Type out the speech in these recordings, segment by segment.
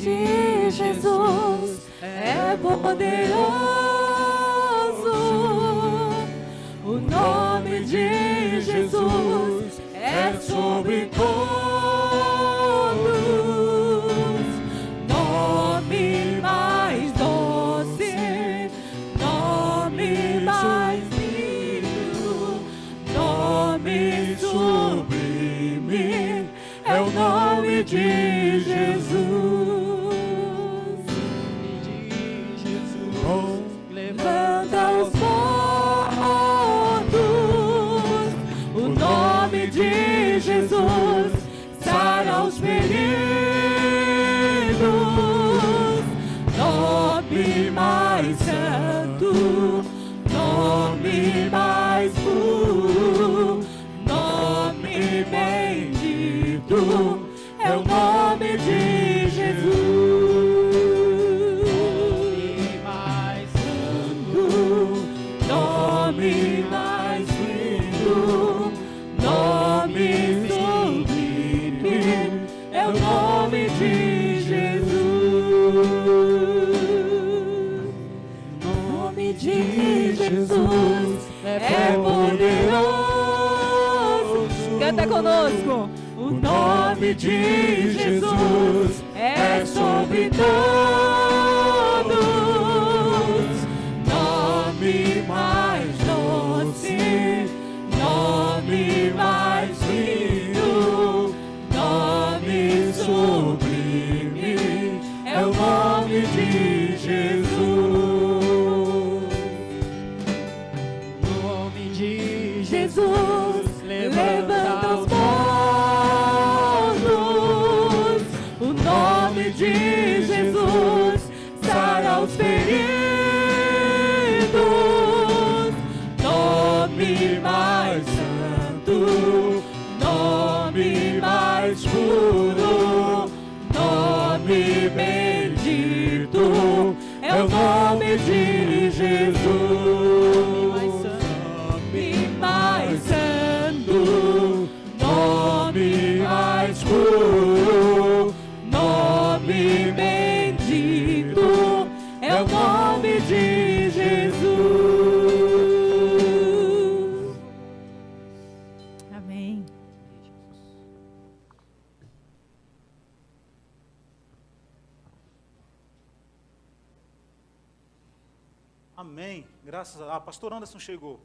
de Jesus é poderoso. O nome de Jesus é sobre todos. Nome mais doce, nome mais lindo, nome sublime, é o nome de Jesus. Levanta os mortos, o nome de Jesus sara os feridos. Nome mais santo, nome mais puro, nome bendito, é o nome de Jesus. Nome mais santo, nome mais lindo, nome sublime, é o nome de Jesus. Nome de Jesus é poderoso. Canta conosco. O nome de Jesus é sobre todos. Nome mais doce, nome mais lindo, nome sublime, é o nome de Jesus. Nome de Jesus levanta os mortos. O nome de Jesus sara os feridos. Nome mais santo, nome mais puro, nome bendito, é o nome de Jesus. Nome mais santo, nome mais puro, nome bendito, é o nome de Jesus. Amém. Amém. Graças a pastor Anderson chegou.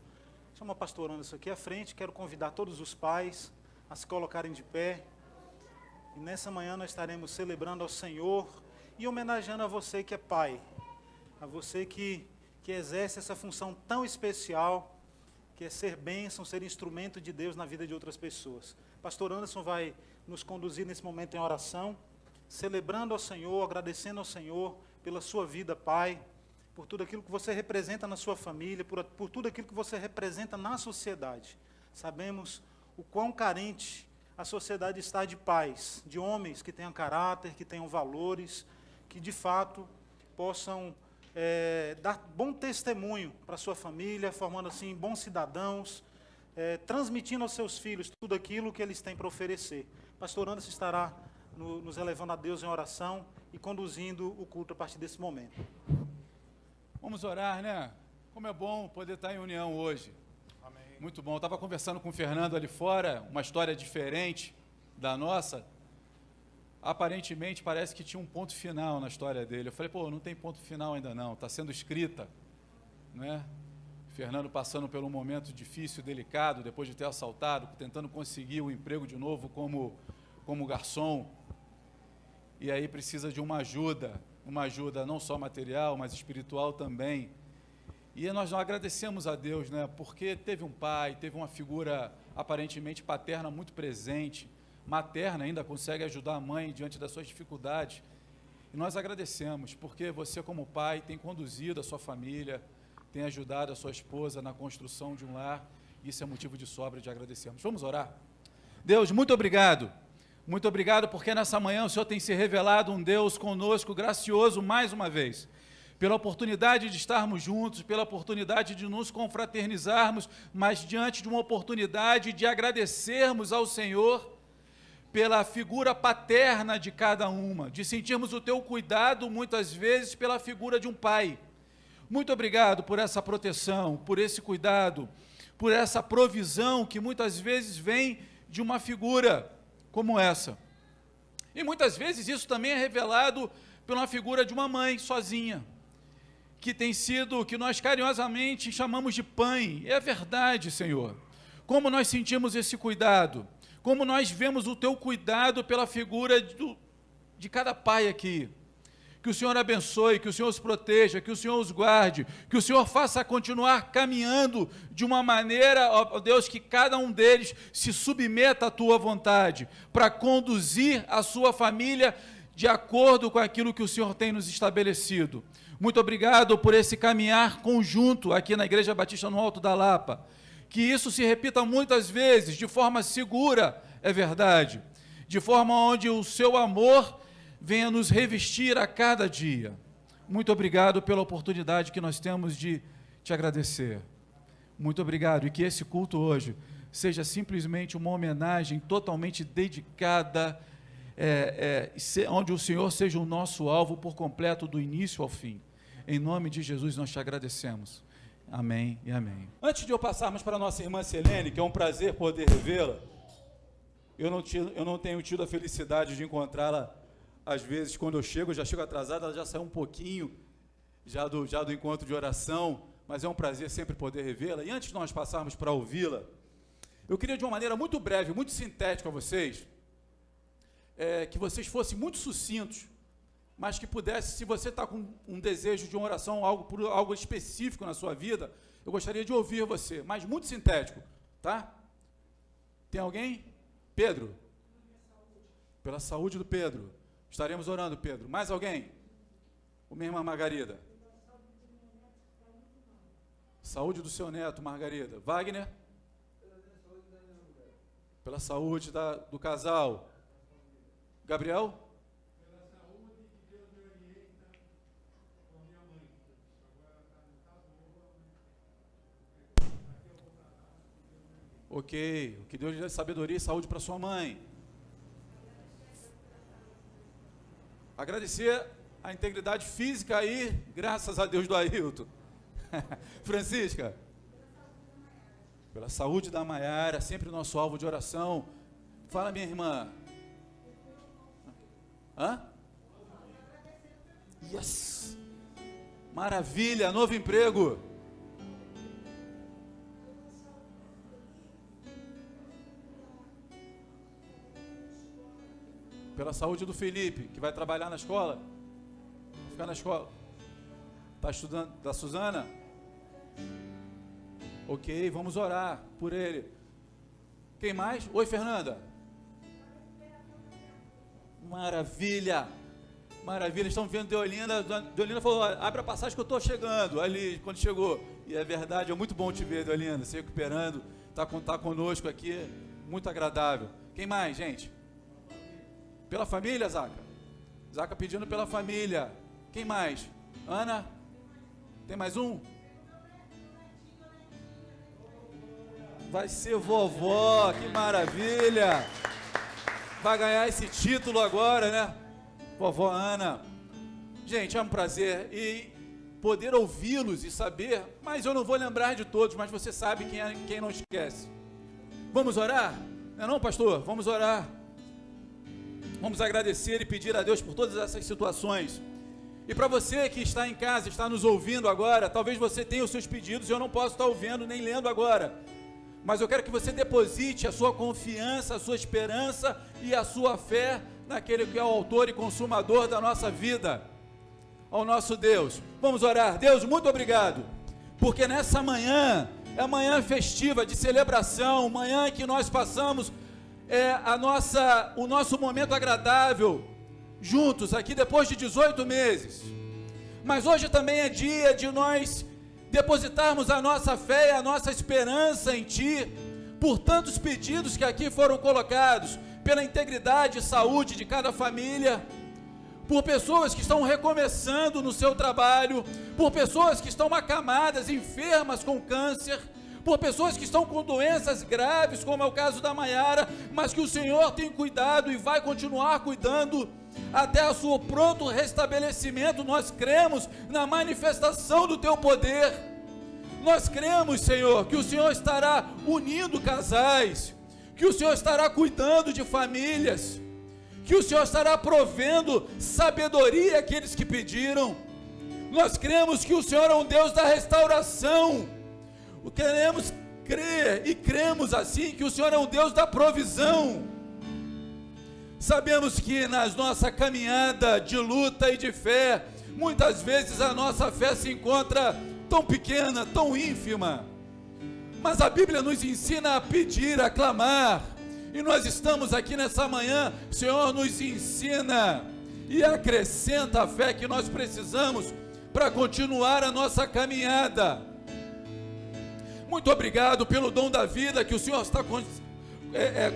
Chama o pastor Anderson aqui à frente. Quero convidar todos os pais a se colocarem de pé. E nessa manhã nós estaremos celebrando ao Senhor e homenageando a você que é pai, a você que exerce essa função tão especial, que é ser bênção, ser instrumento de Deus na vida de outras pessoas. Pastor Anderson vai nos conduzir nesse momento em oração, celebrando ao Senhor, agradecendo ao Senhor pela sua vida, pai, por tudo aquilo que você representa na sua família, por tudo aquilo que você representa na sociedade. Sabemos o quão carente a sociedade está de pais, de homens que tenham caráter, que tenham valores, que de fato possam dar bom testemunho para a sua família, formando assim bons cidadãos, transmitindo aos seus filhos tudo aquilo que eles têm para oferecer. Pastor Anderson estará nos elevando a Deus em oração e conduzindo o culto a partir desse momento. Vamos orar, né? Como é bom poder estar em união hoje. Amém. Muito bom. Eu estava conversando com o Fernando ali fora, uma história diferente da nossa. Aparentemente, parece que tinha um ponto final na história dele. Eu falei, pô, não tem ponto final ainda não, está sendo escrita, né? O Fernando passando por um momento difícil, delicado, depois de ter assaltado, tentando conseguir um emprego de novo como garçom. E aí precisa de uma ajuda não só material, mas espiritual também. E nós agradecemos a Deus, né, porque teve um pai, teve uma figura aparentemente paterna muito presente, materna ainda consegue ajudar a mãe diante das suas dificuldades. E nós agradecemos, porque você como pai tem conduzido a sua família, tem ajudado a sua esposa na construção de um lar, isso é motivo de sobra de agradecermos. Vamos orar? Deus, muito obrigado porque nessa manhã o Senhor tem se revelado um Deus conosco, gracioso mais uma vez, pela oportunidade de estarmos juntos, pela oportunidade de nos confraternizarmos, mas diante de uma oportunidade de agradecermos ao Senhor pela figura paterna de cada uma, de sentirmos o teu cuidado muitas vezes pela figura de um pai. Muito obrigado por essa proteção, por esse cuidado, por essa provisão que muitas vezes vem de uma figura como essa. E muitas vezes isso também é revelado pela figura de uma mãe sozinha, que tem sido, que nós carinhosamente chamamos de pai. É verdade, Senhor. Como nós sentimos esse cuidado, como nós vemos o teu cuidado pela figura de cada pai aqui. Que o Senhor abençoe, que o Senhor os proteja, que o Senhor os guarde, que o Senhor faça continuar caminhando de uma maneira, ó Deus, que cada um deles se submeta à tua vontade, para conduzir a sua família de acordo com aquilo que o Senhor tem nos estabelecido. Muito obrigado por esse caminhar conjunto aqui na Igreja Batista no Alto da Lapa. Que isso se repita muitas vezes, de forma segura, é verdade, de forma onde o seu amor venha nos revestir a cada dia. Muito obrigado pela oportunidade que nós temos de te agradecer. Muito obrigado, e que esse culto hoje seja simplesmente uma homenagem totalmente dedicada, onde o Senhor seja o nosso alvo por completo, do início ao fim. Em nome de Jesus nós te agradecemos. Amém e amém. Antes de eu passarmos para a nossa irmã Selene, que é um prazer poder revê-la, eu não tenho tido a felicidade de encontrá-la. Às vezes, quando eu já chego atrasado, ela já saiu um pouquinho já do encontro de oração, mas é um prazer sempre poder revê-la. E antes de nós passarmos para ouvi-la, eu queria de uma maneira muito breve, muito sintética a vocês, que vocês fossem muito sucintos, mas que pudesse, se você está com um desejo de uma oração, algo específico na sua vida, eu gostaria de ouvir você, mas muito sintético, tá? Tem alguém? Pedro? Pela saúde do Pedro. Estaremos orando, Pedro. Mais alguém? Ou minha irmã Margarida? Saúde do seu neto, Margarida. Wagner? Pela saúde do casal. Gabriel? Pela saúde que Deus me orienta com a minha mãe. Agora ela está no estado novo. Ok. Que Deus lhe dê sabedoria e saúde para sua mãe. Agradecer a integridade física aí, graças a Deus, do Ailton. Francisca? Pela saúde da Maiara, sempre nosso alvo de oração. Fala, minha irmã. Hã? Yes! Maravilha, novo emprego. Pela saúde do Felipe, que vai trabalhar na escola. Vai ficar na escola. Está estudando? Da Suzana? Ok, vamos orar por ele. Quem mais? Oi, Fernanda. Maravilha. Maravilha, estão vendo Deolinda. Deolinda falou, abre a passagem que eu estou chegando. Ali, quando chegou. E é verdade, é muito bom te ver, Deolinda, se recuperando. Tá conosco aqui, muito agradável. Quem mais, gente? Pela família, Zaca? Zaca pedindo pela família. Quem mais? Ana? Tem mais um? Vai ser vovó, que maravilha! Vai ganhar esse título agora, né? Vovó Ana. Gente, é um prazer e poder ouvi-los e saber, mas eu não vou lembrar de todos, mas você sabe quem não esquece. Vamos orar? Não é não, pastor? Vamos orar. Vamos agradecer e pedir a Deus por todas essas situações. E para você que está em casa, está nos ouvindo agora, talvez você tenha os seus pedidos e eu não posso estar ouvindo nem lendo agora. Mas eu quero que você deposite a sua confiança, a sua esperança e a sua fé naquele que é o autor e consumador da nossa vida, ao nosso Deus. Vamos orar. Deus, muito obrigado, porque nessa manhã, é manhã festiva de celebração, manhã que nós passamos o nosso momento agradável juntos aqui depois de 18 meses, mas hoje também é dia de nós depositarmos a nossa fé e a nossa esperança em Ti, por tantos pedidos que aqui foram colocados, pela integridade e saúde de cada família, por pessoas que estão recomeçando no seu trabalho, por pessoas que estão acamadas, enfermas com câncer, por pessoas que estão com doenças graves, como é o caso da Maiara, mas que o Senhor tem cuidado e vai continuar cuidando até o seu pronto restabelecimento. Nós cremos na manifestação do teu poder. Nós cremos, Senhor, que o Senhor estará unindo casais, que o Senhor estará cuidando de famílias, que o Senhor estará provendo sabedoria àqueles que pediram. Nós cremos que o Senhor é um Deus da restauração. Queremos crer e cremos assim que o Senhor é um Deus da provisão. Sabemos que na nossa caminhada de luta e de fé, muitas vezes a nossa fé se encontra tão pequena, tão ínfima, mas a Bíblia nos ensina a pedir, a clamar, e nós estamos aqui nessa manhã. O Senhor nos ensina e acrescenta a fé que nós precisamos para continuar a nossa caminhada. Muito obrigado pelo dom da vida que o Senhor está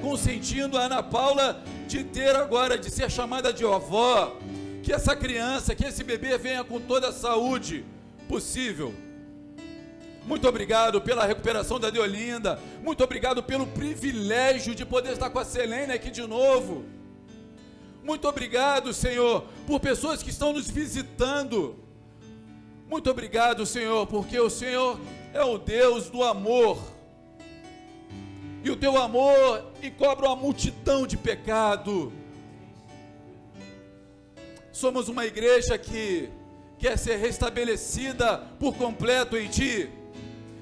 consentindo a Ana Paula de ter agora, de ser chamada de avó, que essa criança, que esse bebê venha com toda a saúde possível. Muito obrigado pela recuperação da Deolinda, muito obrigado pelo privilégio de poder estar com a Selene aqui de novo. Muito obrigado, Senhor, por pessoas que estão nos visitando. Muito obrigado, Senhor, porque o Senhor é o Deus do amor, e o teu amor encobre uma multidão de pecado. Somos uma igreja que quer ser restabelecida por completo em ti.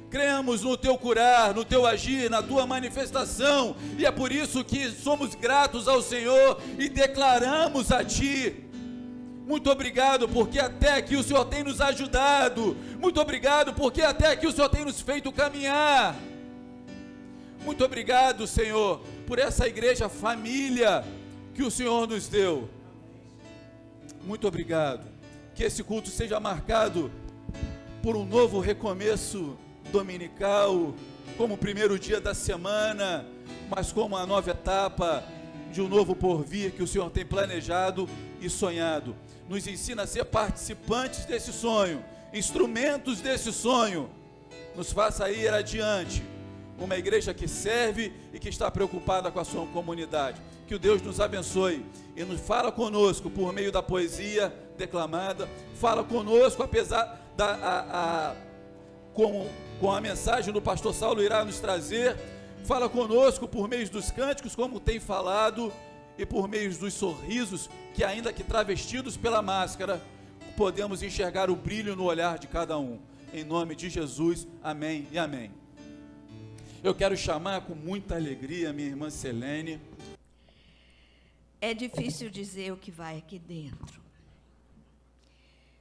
Cremos no teu curar, no teu agir, na tua manifestação, e é por isso que somos gratos ao Senhor e declaramos a ti. Muito obrigado, porque até aqui o Senhor tem nos ajudado. Muito obrigado, porque até aqui o Senhor tem nos feito caminhar. Muito obrigado, Senhor, por essa igreja família que o Senhor nos deu. Muito obrigado. Que esse culto seja marcado por um novo recomeço dominical, como o primeiro dia da semana, mas como a nova etapa de um novo porvir que o Senhor tem planejado e sonhado. Nos ensina a ser participantes desse sonho, instrumentos desse sonho. Nos faça ir adiante, uma igreja que serve e que está preocupada com a sua comunidade. Que o Deus nos abençoe e nos fala conosco por meio da poesia declamada. Fala conosco, apesar com a mensagem do pastor Saulo irá nos trazer. Fala conosco por meio dos cânticos, como tem falado, e por meio dos sorrisos, que ainda que travestidos pela máscara, podemos enxergar o brilho no olhar de cada um. Em nome de Jesus, amém e amém. Eu quero chamar com muita alegria minha irmã Selene. É difícil dizer o que vai aqui dentro.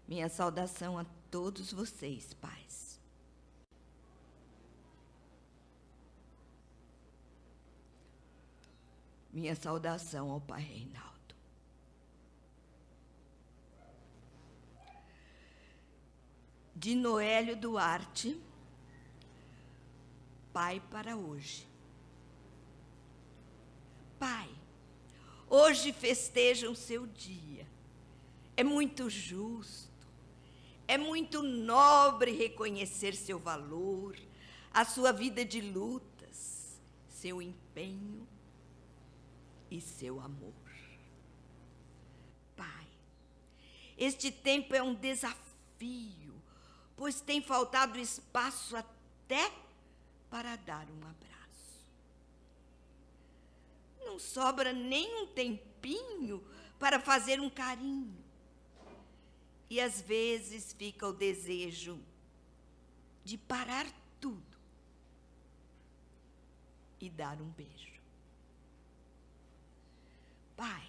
Minha saudação a todos vocês, pais. Minha saudação ao pai Reinaldo. De Noélio Duarte, pai para hoje. Pai, hoje festejam seu dia. É muito justo, é muito nobre reconhecer seu valor, a sua vida de lutas, seu empenho e seu amor. Pai, este tempo é um desafio, pois tem faltado espaço até para dar um abraço. Não sobra nem um tempinho para fazer um carinho. E às vezes fica o desejo de parar tudo e dar um beijo. Pai,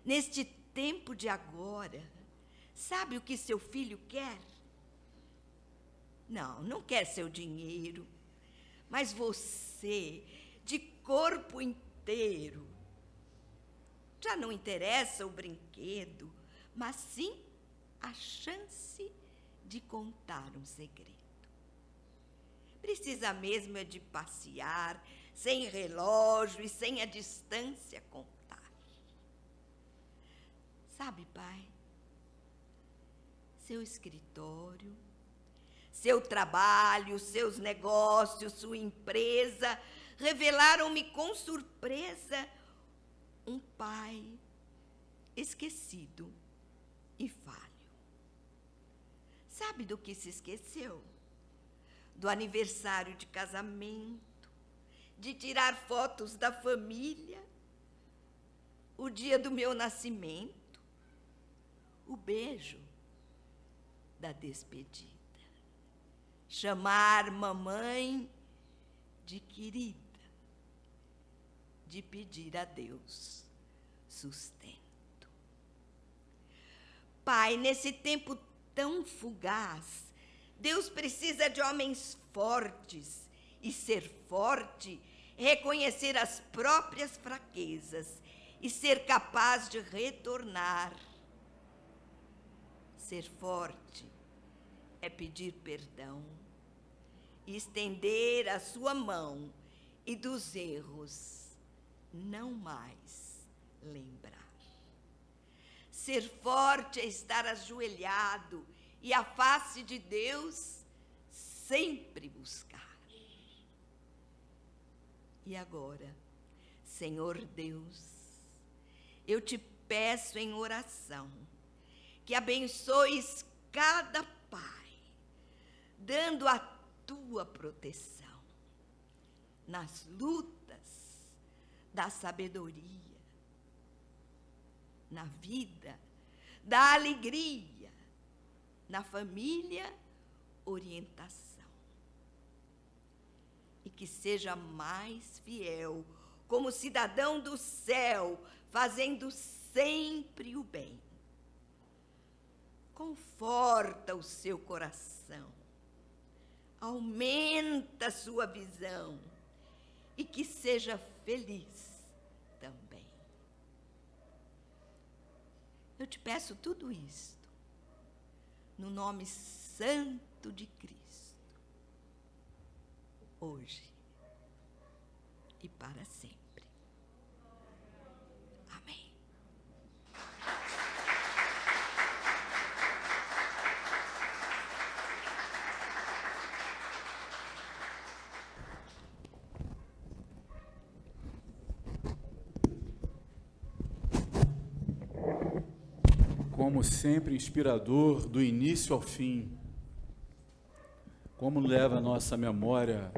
neste tempo de agora, sabe o que seu filho quer? Não quer seu dinheiro, mas você, de corpo inteiro. Já não interessa o brinquedo, mas sim a chance de contar um segredo. Precisa mesmo é de passear, sem relógio e sem a distância contar. Sabe, pai, seu escritório, Seu trabalho, seus negócios, sua empresa revelaram-me com surpresa um pai esquecido e falho. Sabe do que se esqueceu? Do aniversário de casamento, de tirar fotos da família, o dia do meu nascimento, o beijo da despedida, chamar mamãe de querida, de pedir a Deus sustento. Pai, nesse tempo tão fugaz, Deus precisa de homens fortes, e ser forte é reconhecer as próprias fraquezas e ser capaz de retornar. Ser forte é pedir perdão, estender a sua mão e dos erros não mais lembrar. Ser forte é estar ajoelhado e a face de Deus sempre buscar. E agora, Senhor Deus, eu te peço em oração que abençoes cada pai, dando a tua proteção nas lutas da sabedoria, na vida da alegria, na família, orientação. E que seja mais fiel, como cidadão do céu, fazendo sempre o bem. Conforta o seu coração, aumenta a sua visão e que seja feliz também. Eu te peço tudo isto no nome santo de Cristo, hoje e para sempre. Amém. Como sempre, inspirador do início ao fim. Como leva a nossa memória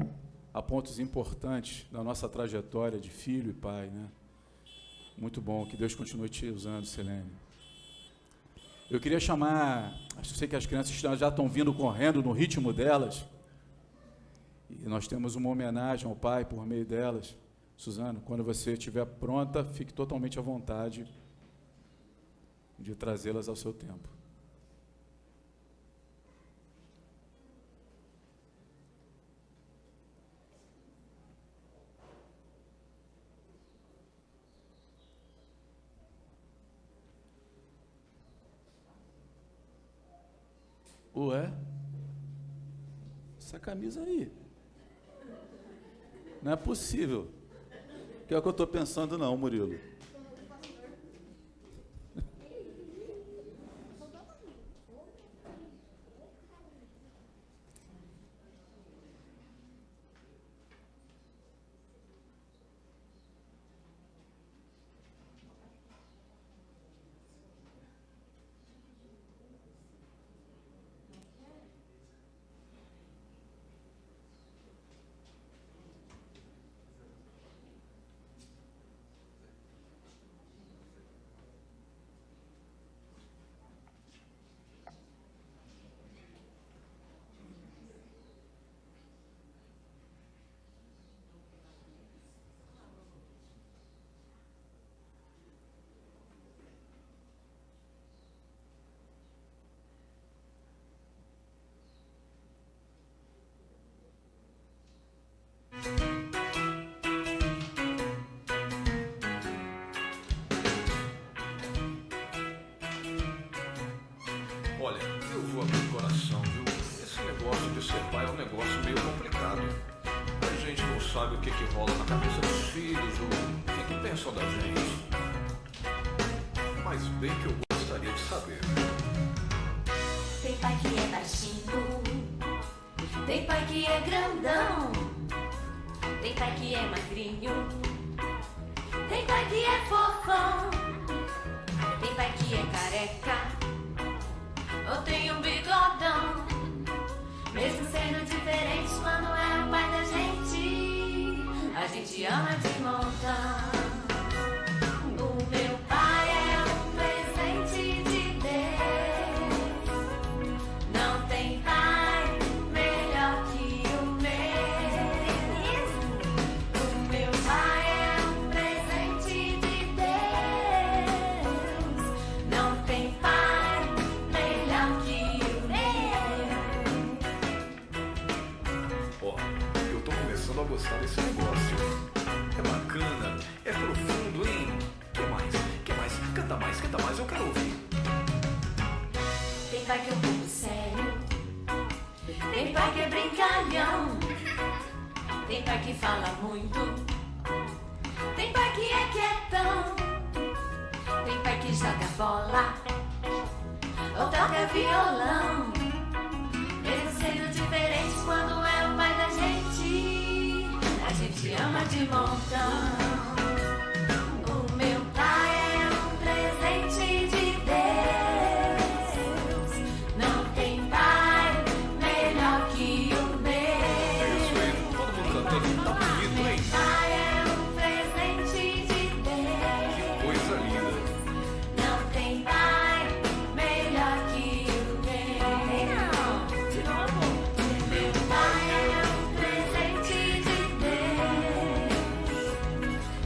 a pontos importantes da nossa trajetória de filho e pai, né? Muito bom, que Deus continue te usando, Selene. Eu queria chamar, sei que as crianças já estão vindo correndo no ritmo delas, e nós temos uma homenagem ao pai por meio delas. Suzano, quando você estiver pronta, fique totalmente à vontade de trazê-las ao seu tempo. Ué? Essa camisa aí. Não é possível. Que é o que eu estou pensando não, Murilo. Olha, eu vou abrir o coração, viu? Esse negócio de ser pai é um negócio meio complicado. A gente não sabe o que rola na cabeça dos filhos, o que pensam da gente. Mas bem que eu gostaria de saber. Tem pai que é baixinho, Tem pai que é grandão, tem pai que é magrinho, tem pai que é fofão, tem pai que é careca, ou tem um bigodão. Mesmo sendo diferentes, quando é o pai da gente, a gente ama de montão. O meu pai é um presente de Deus, não tem pai melhor que o meu. O meu pai é um presente de Deus, não tem pai melhor que o meu. Ó, eu tô começando a gostar desse negócio. É bacana, é profundo, hein? Que mais? Que mais? Canta mais, eu quero ouvir. Tem pai que é um pouco sério, tem pai que é brincalhão, tem pai que fala muito, tem pai que é quietão, tem pai que joga bola ou toca violão. Mesmo sendo diferentes, quando é o pai da gente, a gente ama de montão. O meu pai é um presente de Deus, não tem pai melhor que o É isso meu. aí, todo mundo cantando, tá bonito, hein? Pai é um presente de Deus, Coisa linda. não tem pai melhor que o meu. De novo. Meu pai é um presente de Deus,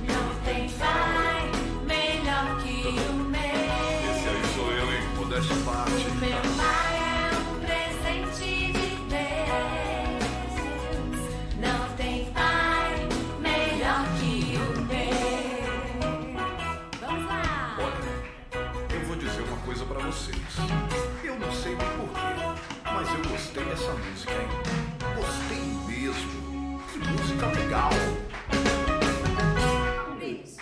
não tem pai melhor que o Esse aí meu. sou eu, hein? Modéstia à parte. Meu pai é um presente de Deus, não tem pai melhor que o meu. Vamos lá! Olha, eu vou dizer uma coisa pra vocês. Eu não sei nem porquê, mas eu gostei dessa música, hein? Gostei mesmo. Que música legal. Isso.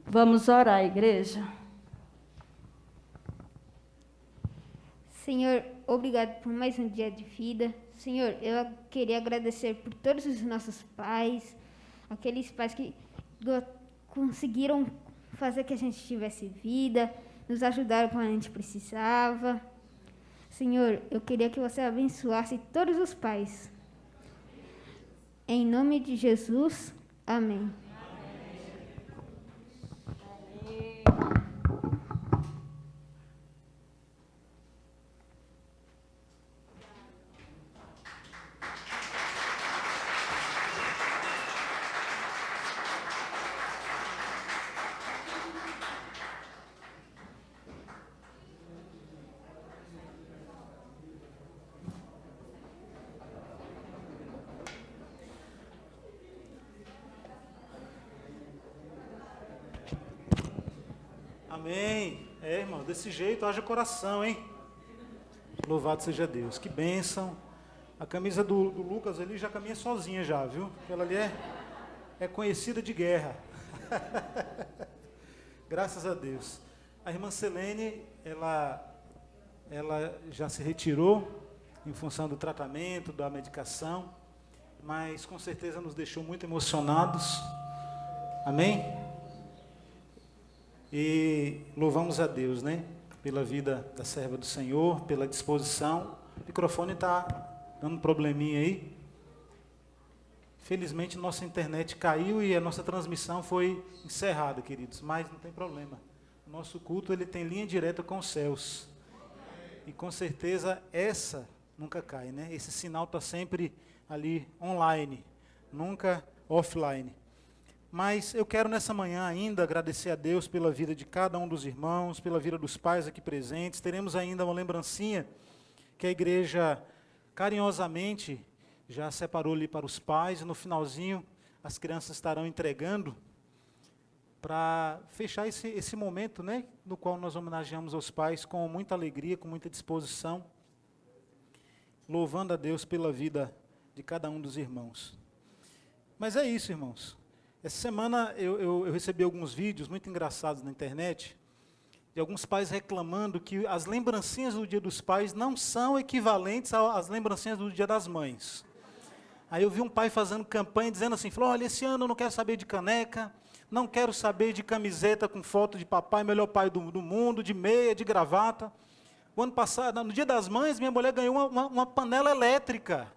Vamos orar, igreja. Senhor, obrigado por mais um dia de vida. Senhor, eu queria agradecer por todos os nossos pais, aqueles pais que conseguiram fazer que a gente tivesse vida, nos ajudaram quando a gente precisava. Senhor, eu queria que você abençoasse todos os pais. Em nome de Jesus, amém. Amém. É, irmão, desse jeito haja coração, hein? Louvado seja Deus. Que bênção. A camisa do Lucas ali já caminha sozinha já, viu? Ela ali é conhecida de guerra. Graças a Deus. A irmã Selene, ela já se retirou em função do tratamento, da medicação, mas com certeza nos deixou muito emocionados. Amém? E louvamos a Deus, né? Pela vida da serva do Senhor, pela disposição. O microfone está dando um probleminha aí. Felizmente, nossa internet caiu e a nossa transmissão foi encerrada, queridos. Mas não tem problema. O nosso culto ele tem linha direta com os céus. E com certeza essa nunca cai, né? Esse sinal está sempre ali online, nunca offline. Mas eu quero nessa manhã ainda agradecer a Deus pela vida de cada um dos irmãos, pela vida dos pais aqui presentes. Teremos ainda uma lembrancinha que a igreja carinhosamente já separou ali para os pais. E no finalzinho as crianças estarão entregando para fechar esse momento, né, no qual nós homenageamos aos pais com muita alegria, com muita disposição, louvando a Deus pela vida de cada um dos irmãos. Mas é isso, irmãos. Essa semana eu recebi alguns vídeos muito engraçados na internet, de alguns pais reclamando que as lembrancinhas do Dia dos Pais não são equivalentes às lembrancinhas do Dia das Mães. Aí eu vi um pai fazendo campanha, dizendo assim, falou, olha, esse ano eu não quero saber de caneca, não quero saber de camiseta com foto de papai, melhor pai do mundo, de meia, de gravata. O ano passado, no Dia das Mães, minha mulher ganhou uma panela elétrica.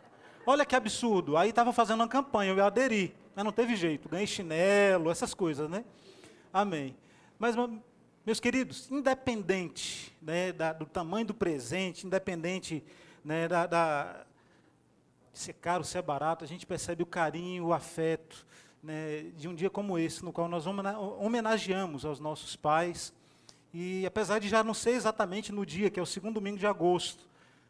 Olha que absurdo. Aí estava fazendo uma campanha, eu aderi, mas não teve jeito, ganhei chinelo, essas coisas, né? Amém. Mas, meus queridos, independente, né, do tamanho do presente, independente, né, de ser caro, ser barato, a gente percebe o carinho, o afeto, né, de um dia como esse, no qual nós homenageamos aos nossos pais, e apesar de já não ser exatamente no dia, que é o segundo domingo de agosto,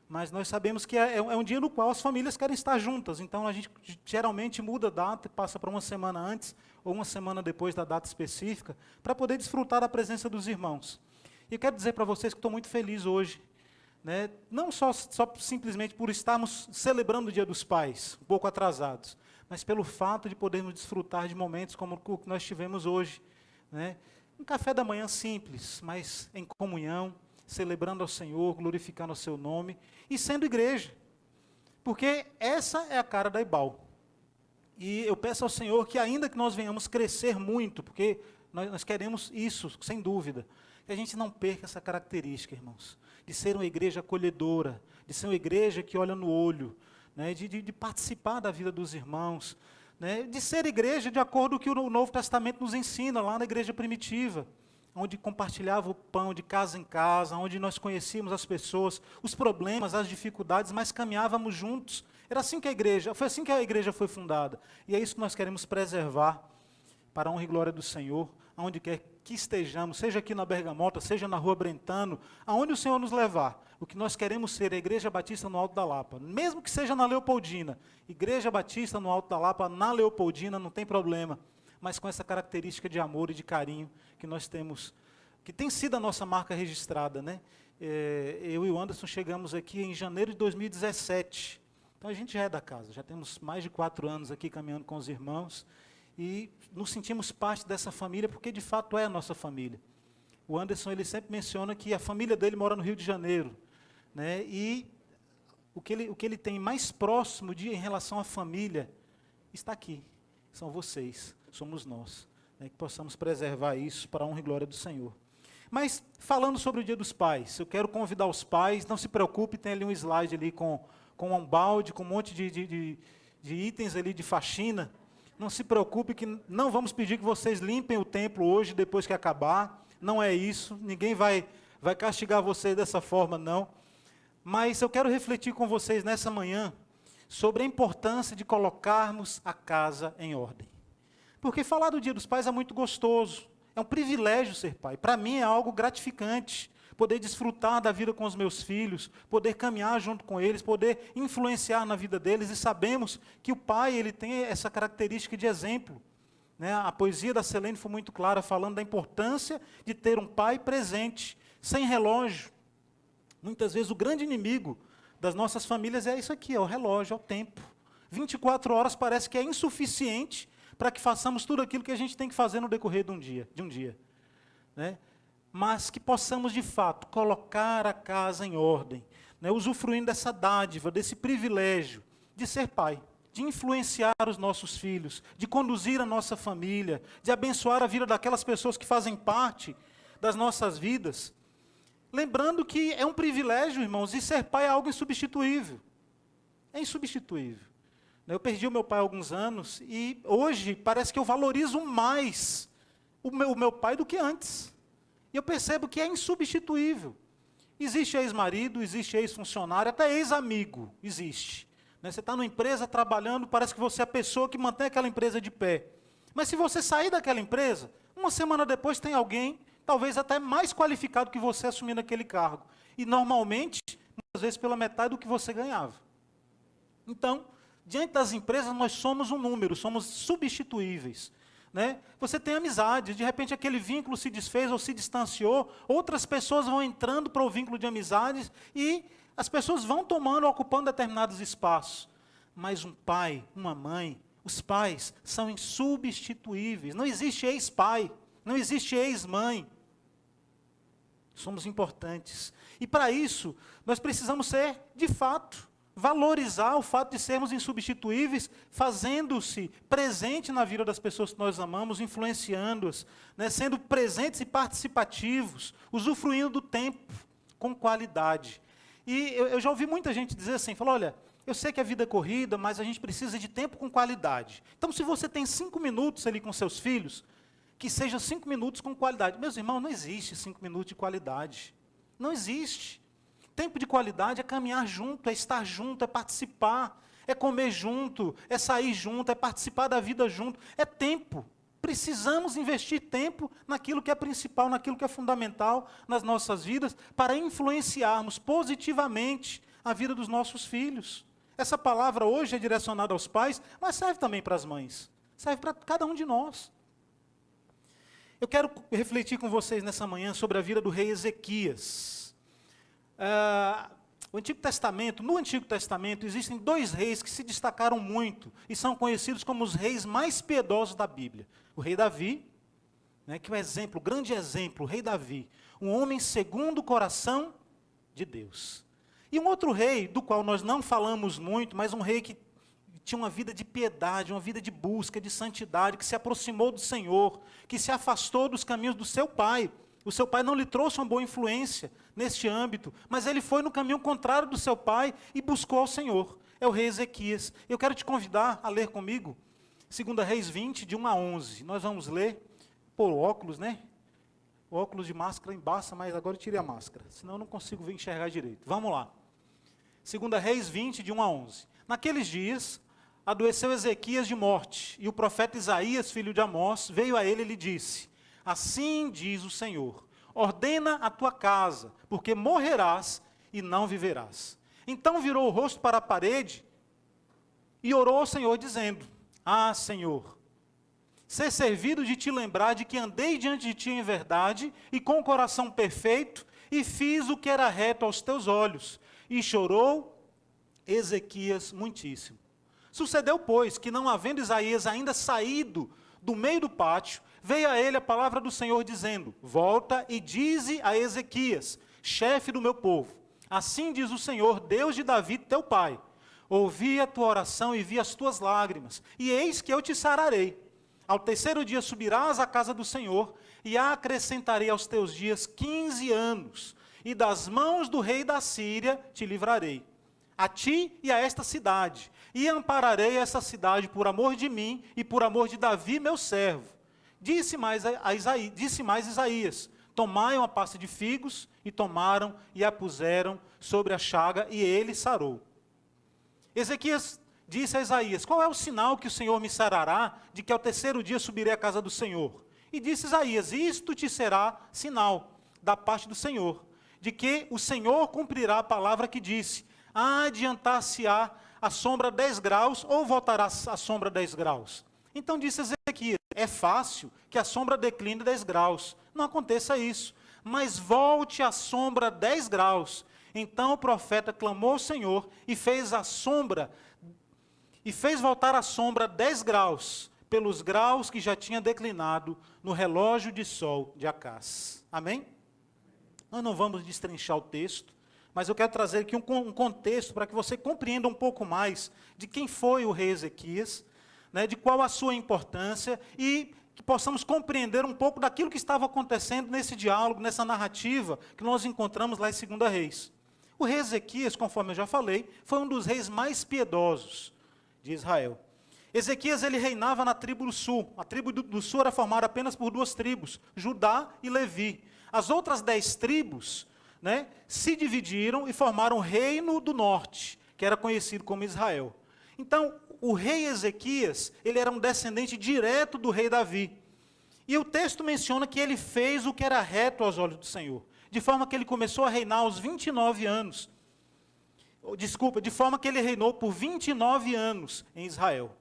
mas nós sabemos que é um dia no qual as famílias querem estar juntas, então a gente geralmente muda a data e passa para uma semana antes, ou uma semana depois da data específica, para poder desfrutar da presença dos irmãos. E eu quero dizer para vocês que estou muito feliz hoje, né, não só simplesmente por estarmos celebrando o Dia dos Pais, um pouco atrasados, mas pelo fato de podermos desfrutar de momentos como o que nós tivemos hoje, né, um café da manhã simples, mas em comunhão, celebrando ao Senhor, glorificando o seu nome e sendo igreja, porque essa é a cara da IBAL. E eu peço ao Senhor que ainda que nós venhamos crescer muito, porque nós queremos isso, sem dúvida, que a gente não perca essa característica, irmãos, de ser uma igreja acolhedora, de ser uma igreja que olha no olho, né, de participar da vida dos irmãos, né, de ser igreja de acordo com o que o Novo Testamento nos ensina, lá na igreja primitiva, onde compartilhava o pão de casa em casa, onde nós conhecíamos as pessoas, os problemas, as dificuldades, mas caminhávamos juntos. Era assim que foi assim que a igreja foi fundada. E é isso que nós queremos preservar para a honra e glória do Senhor, aonde quer que estejamos, seja aqui na Bergamota, seja na Rua Brentano, aonde o Senhor nos levar. O que nós queremos ser é a Igreja Batista no Alto da Lapa, mesmo que seja na Leopoldina. Igreja Batista no Alto da Lapa, na Leopoldina, não tem problema, mas com essa característica de amor e de carinho que nós temos, que tem sido a nossa marca registrada, né? Eu e o Anderson chegamos aqui em janeiro de 2017, então a gente já é da casa, já temos mais de 4 anos aqui caminhando com os irmãos, e nos sentimos parte dessa família, porque de fato é a nossa família. O Anderson, ele sempre menciona que a família dele mora no Rio de Janeiro, né? E o que ele tem mais próximo em relação à família está aqui, são vocês, somos nós, né? Que possamos preservar isso para a honra e glória do Senhor. Mas, falando sobre o Dia dos Pais, eu quero convidar os pais, não se preocupe, tem ali um slide ali com um balde, com um monte de itens ali de faxina. Não se preocupe que não vamos pedir que vocês limpem o templo hoje, depois que acabar. Não é isso, ninguém vai castigar vocês dessa forma, não. Mas eu quero refletir com vocês nessa manhã sobre a importância de colocarmos a casa em ordem. Porque falar do Dia dos Pais é muito gostoso, é um privilégio ser pai. Para mim é algo gratificante, poder desfrutar da vida com os meus filhos, poder caminhar junto com eles, poder influenciar na vida deles, e sabemos que o pai, ele tem essa característica de exemplo, né? A poesia da Selene foi muito clara, falando da importância de ter um pai presente, sem relógio. Muitas vezes o grande inimigo das nossas famílias é isso aqui, é o relógio, é o tempo. 24 horas parece que é insuficiente para que façamos tudo aquilo que a gente tem que fazer no decorrer de um dia, né? Mas que possamos, de fato, colocar a casa em ordem, né, usufruindo dessa dádiva, desse privilégio de ser pai, de influenciar os nossos filhos, de conduzir a nossa família, de abençoar a vida daquelas pessoas que fazem parte das nossas vidas. Lembrando que é um privilégio, irmãos, e ser pai é algo insubstituível. É insubstituível. Eu perdi o meu pai há alguns anos, e hoje parece que eu valorizo mais o meu pai do que antes. E eu percebo que é insubstituível. Existe ex-marido, existe ex-funcionário, até ex-amigo existe. Você está numa empresa trabalhando, parece que você é a pessoa que mantém aquela empresa de pé. Mas se você sair daquela empresa, uma semana depois tem alguém, talvez até mais qualificado que você, assumindo aquele cargo. E normalmente, muitas vezes pela metade do que você ganhava. Então, diante das empresas, nós somos um número, somos substituíveis. né? Você tem amizade, de repente aquele vínculo se desfez ou se distanciou, outras pessoas vão entrando para o vínculo de amizades e as pessoas vão tomando, ocupando determinados espaços. Mas um pai, uma mãe, os pais são insubstituíveis. Não existe ex-pai, não existe ex-mãe. Somos importantes. E para isso, nós precisamos ser, de fato, valorizar o fato de sermos insubstituíveis, fazendo-se presente na vida das pessoas que nós amamos, influenciando-as, né, sendo presentes e participativos, usufruindo do tempo com qualidade. E eu já ouvi muita gente dizer assim, falou, olha, eu sei que a vida é corrida, mas a gente precisa de tempo com qualidade. Então, se você tem 5 minutos ali com seus filhos, que seja 5 minutos com qualidade. Meus irmãos, não existe 5 minutos de qualidade. Não existe. Tempo de qualidade é caminhar junto, é estar junto, é participar, é comer junto, é sair junto, é participar da vida junto. É tempo. Precisamos investir tempo naquilo que é principal, naquilo que é fundamental nas nossas vidas, para influenciarmos positivamente a vida dos nossos filhos. Essa palavra hoje é direcionada aos pais, mas serve também para as mães. Serve para cada um de nós. Eu quero refletir com vocês nessa manhã sobre a vida do rei Ezequias. No Antigo Testamento, existem 2 reis que se destacaram muito e são conhecidos como os reis mais piedosos da Bíblia. O rei Davi, né, que é um exemplo, grande exemplo, o rei Davi, um homem segundo o coração de Deus. E um outro rei, do qual nós não falamos muito, mas um rei que tinha uma vida de piedade, uma vida de busca, de santidade, que se aproximou do Senhor, que se afastou dos caminhos do seu pai. O seu pai não lhe trouxe uma boa influência neste âmbito, mas ele foi no caminho contrário do seu pai e buscou ao Senhor. É o rei Ezequias. Eu quero te convidar a ler comigo 2 Reis 20, de 1 a 11. Nós vamos ler por óculos, né? O óculos de máscara embaça, mas agora eu tirei a máscara, senão eu não consigo enxergar direito. Vamos lá. 2 Reis 20, de 1 a 11. Naqueles dias, adoeceu Ezequias de morte, e o profeta Isaías, filho de Amós, veio a ele e lhe disse, assim diz o Senhor, ordena a tua casa, porque morrerás e não viverás. Então virou o rosto para a parede e orou ao Senhor, dizendo, ah, Senhor, ser servido de te lembrar de que andei diante de ti em verdade e com o coração perfeito, e fiz o que era reto aos teus olhos. E chorou Ezequias muitíssimo. Sucedeu, pois, que não havendo Isaías ainda saído do meio do pátio, veio a ele a palavra do Senhor, dizendo, volta e dize a Ezequias, chefe do meu povo, assim diz o Senhor, Deus de Davi, teu pai, ouvi a tua oração e vi as tuas lágrimas, e eis que eu te sararei. Ao 3º dia subirás à casa do Senhor, e acrescentarei aos teus dias 15 anos, e das mãos do rei da Síria te livrarei. A ti e a esta cidade, e ampararei essa cidade por amor de mim e por amor de Davi, meu servo. Disse mais Isaías, tomai uma pasta de figos, e tomaram e a puseram sobre a chaga, e ele sarou. Ezequias disse a Isaías, qual é o sinal que o Senhor me sarará, de que ao 3º dia subirei à casa do Senhor? E disse Isaías, isto te será sinal da parte do Senhor, de que o Senhor cumprirá a palavra que disse, adiantar-se-á a sombra 10 graus, ou voltará a sombra 10 graus? Então disse Ezequias, é fácil que a sombra decline 10 graus, não aconteça isso, mas volte a sombra 10 graus. Então o profeta clamou ao Senhor e fez voltar a sombra 10 graus, pelos graus que já tinha declinado no relógio de sol de Acás. Amém? Nós não vamos destrinchar o texto, mas eu quero trazer aqui um contexto para que você compreenda um pouco mais de quem foi o rei Ezequias, né, de qual a sua importância e que possamos compreender um pouco daquilo que estava acontecendo nesse diálogo, nessa narrativa que nós encontramos lá em 2 Reis. O rei Ezequias, conforme eu já falei, foi um dos reis mais piedosos de Israel. Ezequias ele reinava na tribo do sul. A tribo do sul era formada apenas por 2 tribos, Judá e Levi. As outras 10 tribos, né, se dividiram e formaram o reino do norte, que era conhecido como Israel. Então, o rei Ezequias, ele era um descendente direto do rei Davi. E o texto menciona que ele fez o que era reto aos olhos do Senhor, de forma que ele começou a reinar aos 29 anos. De forma que ele reinou por 29 anos em Israel.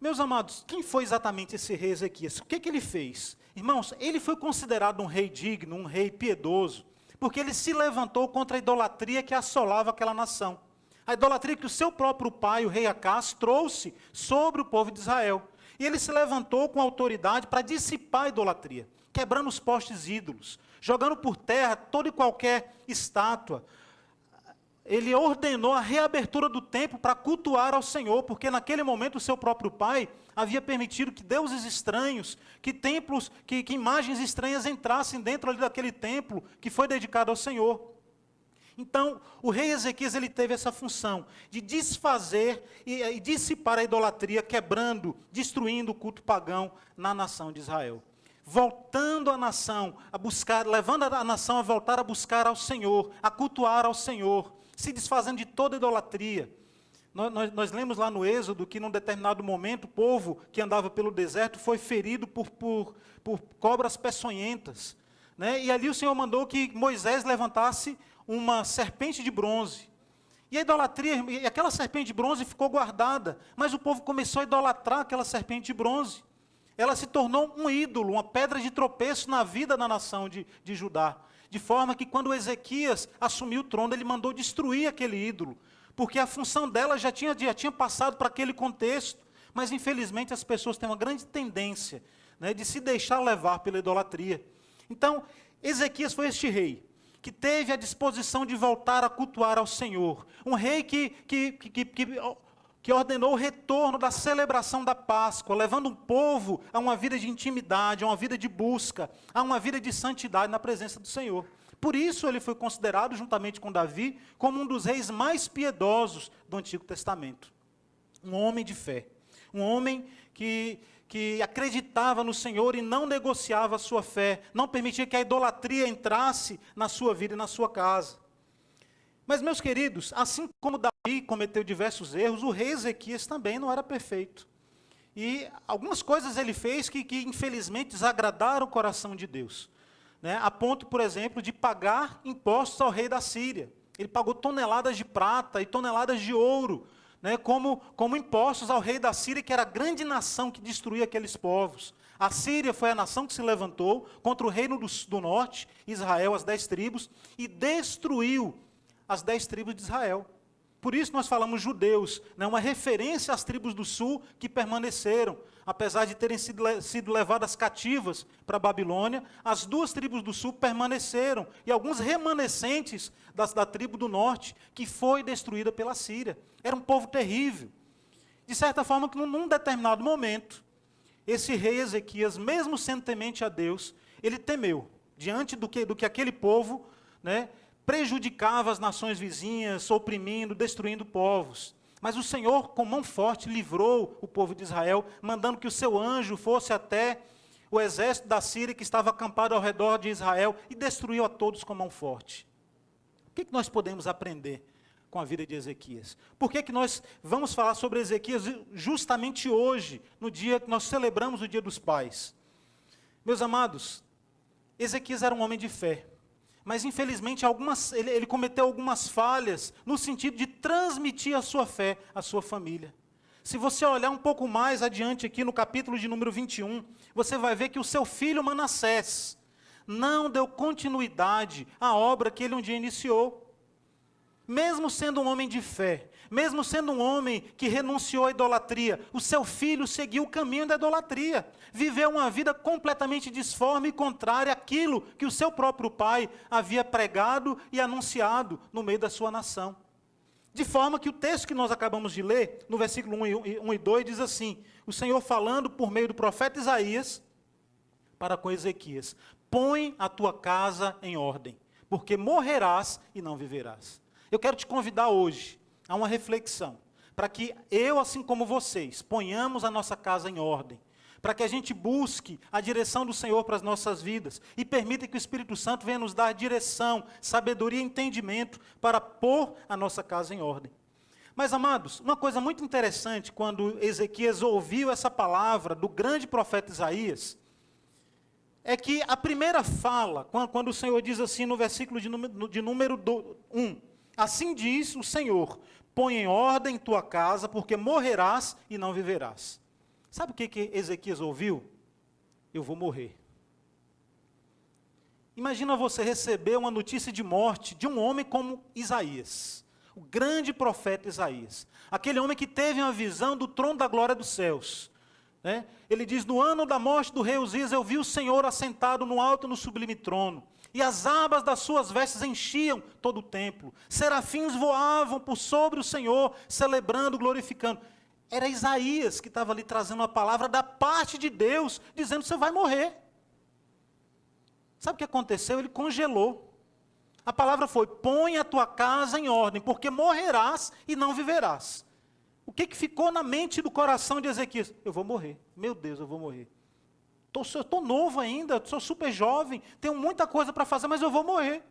Meus amados, quem foi exatamente esse rei Ezequias? O que ele fez? Irmãos, ele foi considerado um rei digno, um rei piedoso, porque ele se levantou contra a idolatria que assolava aquela nação. A idolatria que o seu próprio pai, o rei Acás, trouxe sobre o povo de Israel. E ele se levantou com autoridade para dissipar a idolatria, quebrando os postes ídolos, jogando por terra toda e qualquer estátua. Ele ordenou a reabertura do templo para cultuar ao Senhor, porque naquele momento o seu próprio pai havia permitido que deuses estranhos, que templos, que imagens estranhas entrassem dentro ali daquele templo que foi dedicado ao Senhor. Então, o rei Ezequias ele teve essa função de desfazer e dissipar a idolatria, quebrando, destruindo o culto pagão na nação de Israel. Voltando a nação a buscar, levando a nação a voltar a buscar ao Senhor, a cultuar ao Senhor, se desfazendo de toda idolatria. Nós lemos lá no Êxodo que, num determinado momento, o povo que andava pelo deserto foi ferido por cobras peçonhentas, né? E ali o Senhor mandou que Moisés levantasse uma serpente de bronze. E a idolatria, e aquela serpente de bronze ficou guardada, mas o povo começou a idolatrar aquela serpente de bronze. Ela se tornou um ídolo, uma pedra de tropeço na vida da nação de Judá. De forma que, quando Ezequias assumiu o trono, ele mandou destruir aquele ídolo, porque a função dela já tinha passado para aquele contexto. Mas, infelizmente, as pessoas têm uma grande tendência, né, de se deixar levar pela idolatria. Então, Ezequias foi este rei que teve a disposição de voltar a cultuar ao Senhor. Um rei que ordenou o retorno da celebração da Páscoa, levando o povo a uma vida de intimidade, a uma vida de busca, a uma vida de santidade na presença do Senhor. Por isso ele foi considerado, juntamente com Davi, como um dos reis mais piedosos do Antigo Testamento. Um homem de fé, um homem que acreditava no Senhor e não negociava a sua fé, não permitia que a idolatria entrasse na sua vida e na sua casa. Mas, meus queridos, assim como Davi cometeu diversos erros, o rei Ezequias também não era perfeito. E algumas coisas ele fez que infelizmente, desagradaram o coração de Deus, né? A ponto, por exemplo, de pagar impostos ao rei da Síria. Ele pagou toneladas de prata e toneladas de ouro, né, como impostos ao rei da Síria, que era a grande nação que destruía aqueles povos. A Síria foi a nação que se levantou contra o reino do norte, Israel, as 10 tribos, e destruiu as 10 tribos de Israel. Por isso nós falamos judeus, né, uma referência às tribos do sul que permaneceram. Apesar de terem sido levadas cativas para a Babilônia, as 2 tribos do sul permaneceram, e alguns remanescentes da tribo do norte, que foi destruída pela Síria. Era um povo terrível. De certa forma, que num determinado momento, esse rei Ezequias, mesmo sendo temente a Deus, ele temeu, diante do que aquele povo, né, prejudicava as nações vizinhas, oprimindo, destruindo povos. Mas o Senhor, com mão forte, livrou o povo de Israel, mandando que o seu anjo fosse até o exército da Síria, que estava acampado ao redor de Israel, e destruiu a todos com mão forte. O que nós podemos aprender com a vida de Ezequias? Por que nós vamos falar sobre Ezequias justamente hoje, no dia que nós celebramos o Dia dos Pais? Meus amados, Ezequias era um homem de fé. Mas, infelizmente, ele cometeu algumas falhas no sentido de transmitir a sua fé à sua família. Se você olhar um pouco mais adiante aqui no capítulo de número 21, você vai ver que o seu filho Manassés não deu continuidade à obra que ele um dia iniciou. Mesmo sendo um homem de fé, mesmo sendo um homem que renunciou à idolatria, o seu filho seguiu o caminho da idolatria, viveu uma vida completamente disforme e contrária àquilo que o seu próprio pai havia pregado e anunciado no meio da sua nação. De forma que o texto que nós acabamos de ler, no versículo 1 e 2, diz assim: o Senhor falando por meio do profeta Isaías para com Ezequias: põe a tua casa em ordem, porque morrerás e não viverás. Eu quero te convidar hoje a uma reflexão, para que eu, assim como vocês, ponhamos a nossa casa em ordem, para que a gente busque a direção do Senhor para as nossas vidas e permita que o Espírito Santo venha nos dar direção, sabedoria e entendimento para pôr a nossa casa em ordem. Mas, amados, uma coisa muito interessante, quando Ezequias ouviu essa palavra do grande profeta Isaías, é que a primeira fala, quando o Senhor diz assim no versículo de número 1, assim diz o Senhor: põe em ordem tua casa, porque morrerás e não viverás. Sabe o que Ezequias ouviu? Eu vou morrer. Imagina você receber uma notícia de morte de um homem como Isaías, o grande profeta Isaías, aquele homem que teve uma visão do trono da glória dos céus. Né? Ele diz, no ano da morte do rei Uzias, eu vi o Senhor assentado no alto e no sublime trono, e as abas das suas vestes enchiam todo o templo, serafins voavam por sobre o Senhor, celebrando, glorificando. Era Isaías que estava ali trazendo uma palavra da parte de Deus, dizendo, você vai morrer. Sabe o que aconteceu? Ele congelou. A palavra foi, põe a tua casa em ordem, porque morrerás e não viverás. O que ficou na mente e do coração de Ezequias? Eu vou morrer. Meu Deus, eu vou morrer. Eu estou novo ainda, sou super jovem, tenho muita coisa para fazer, mas eu vou morrer.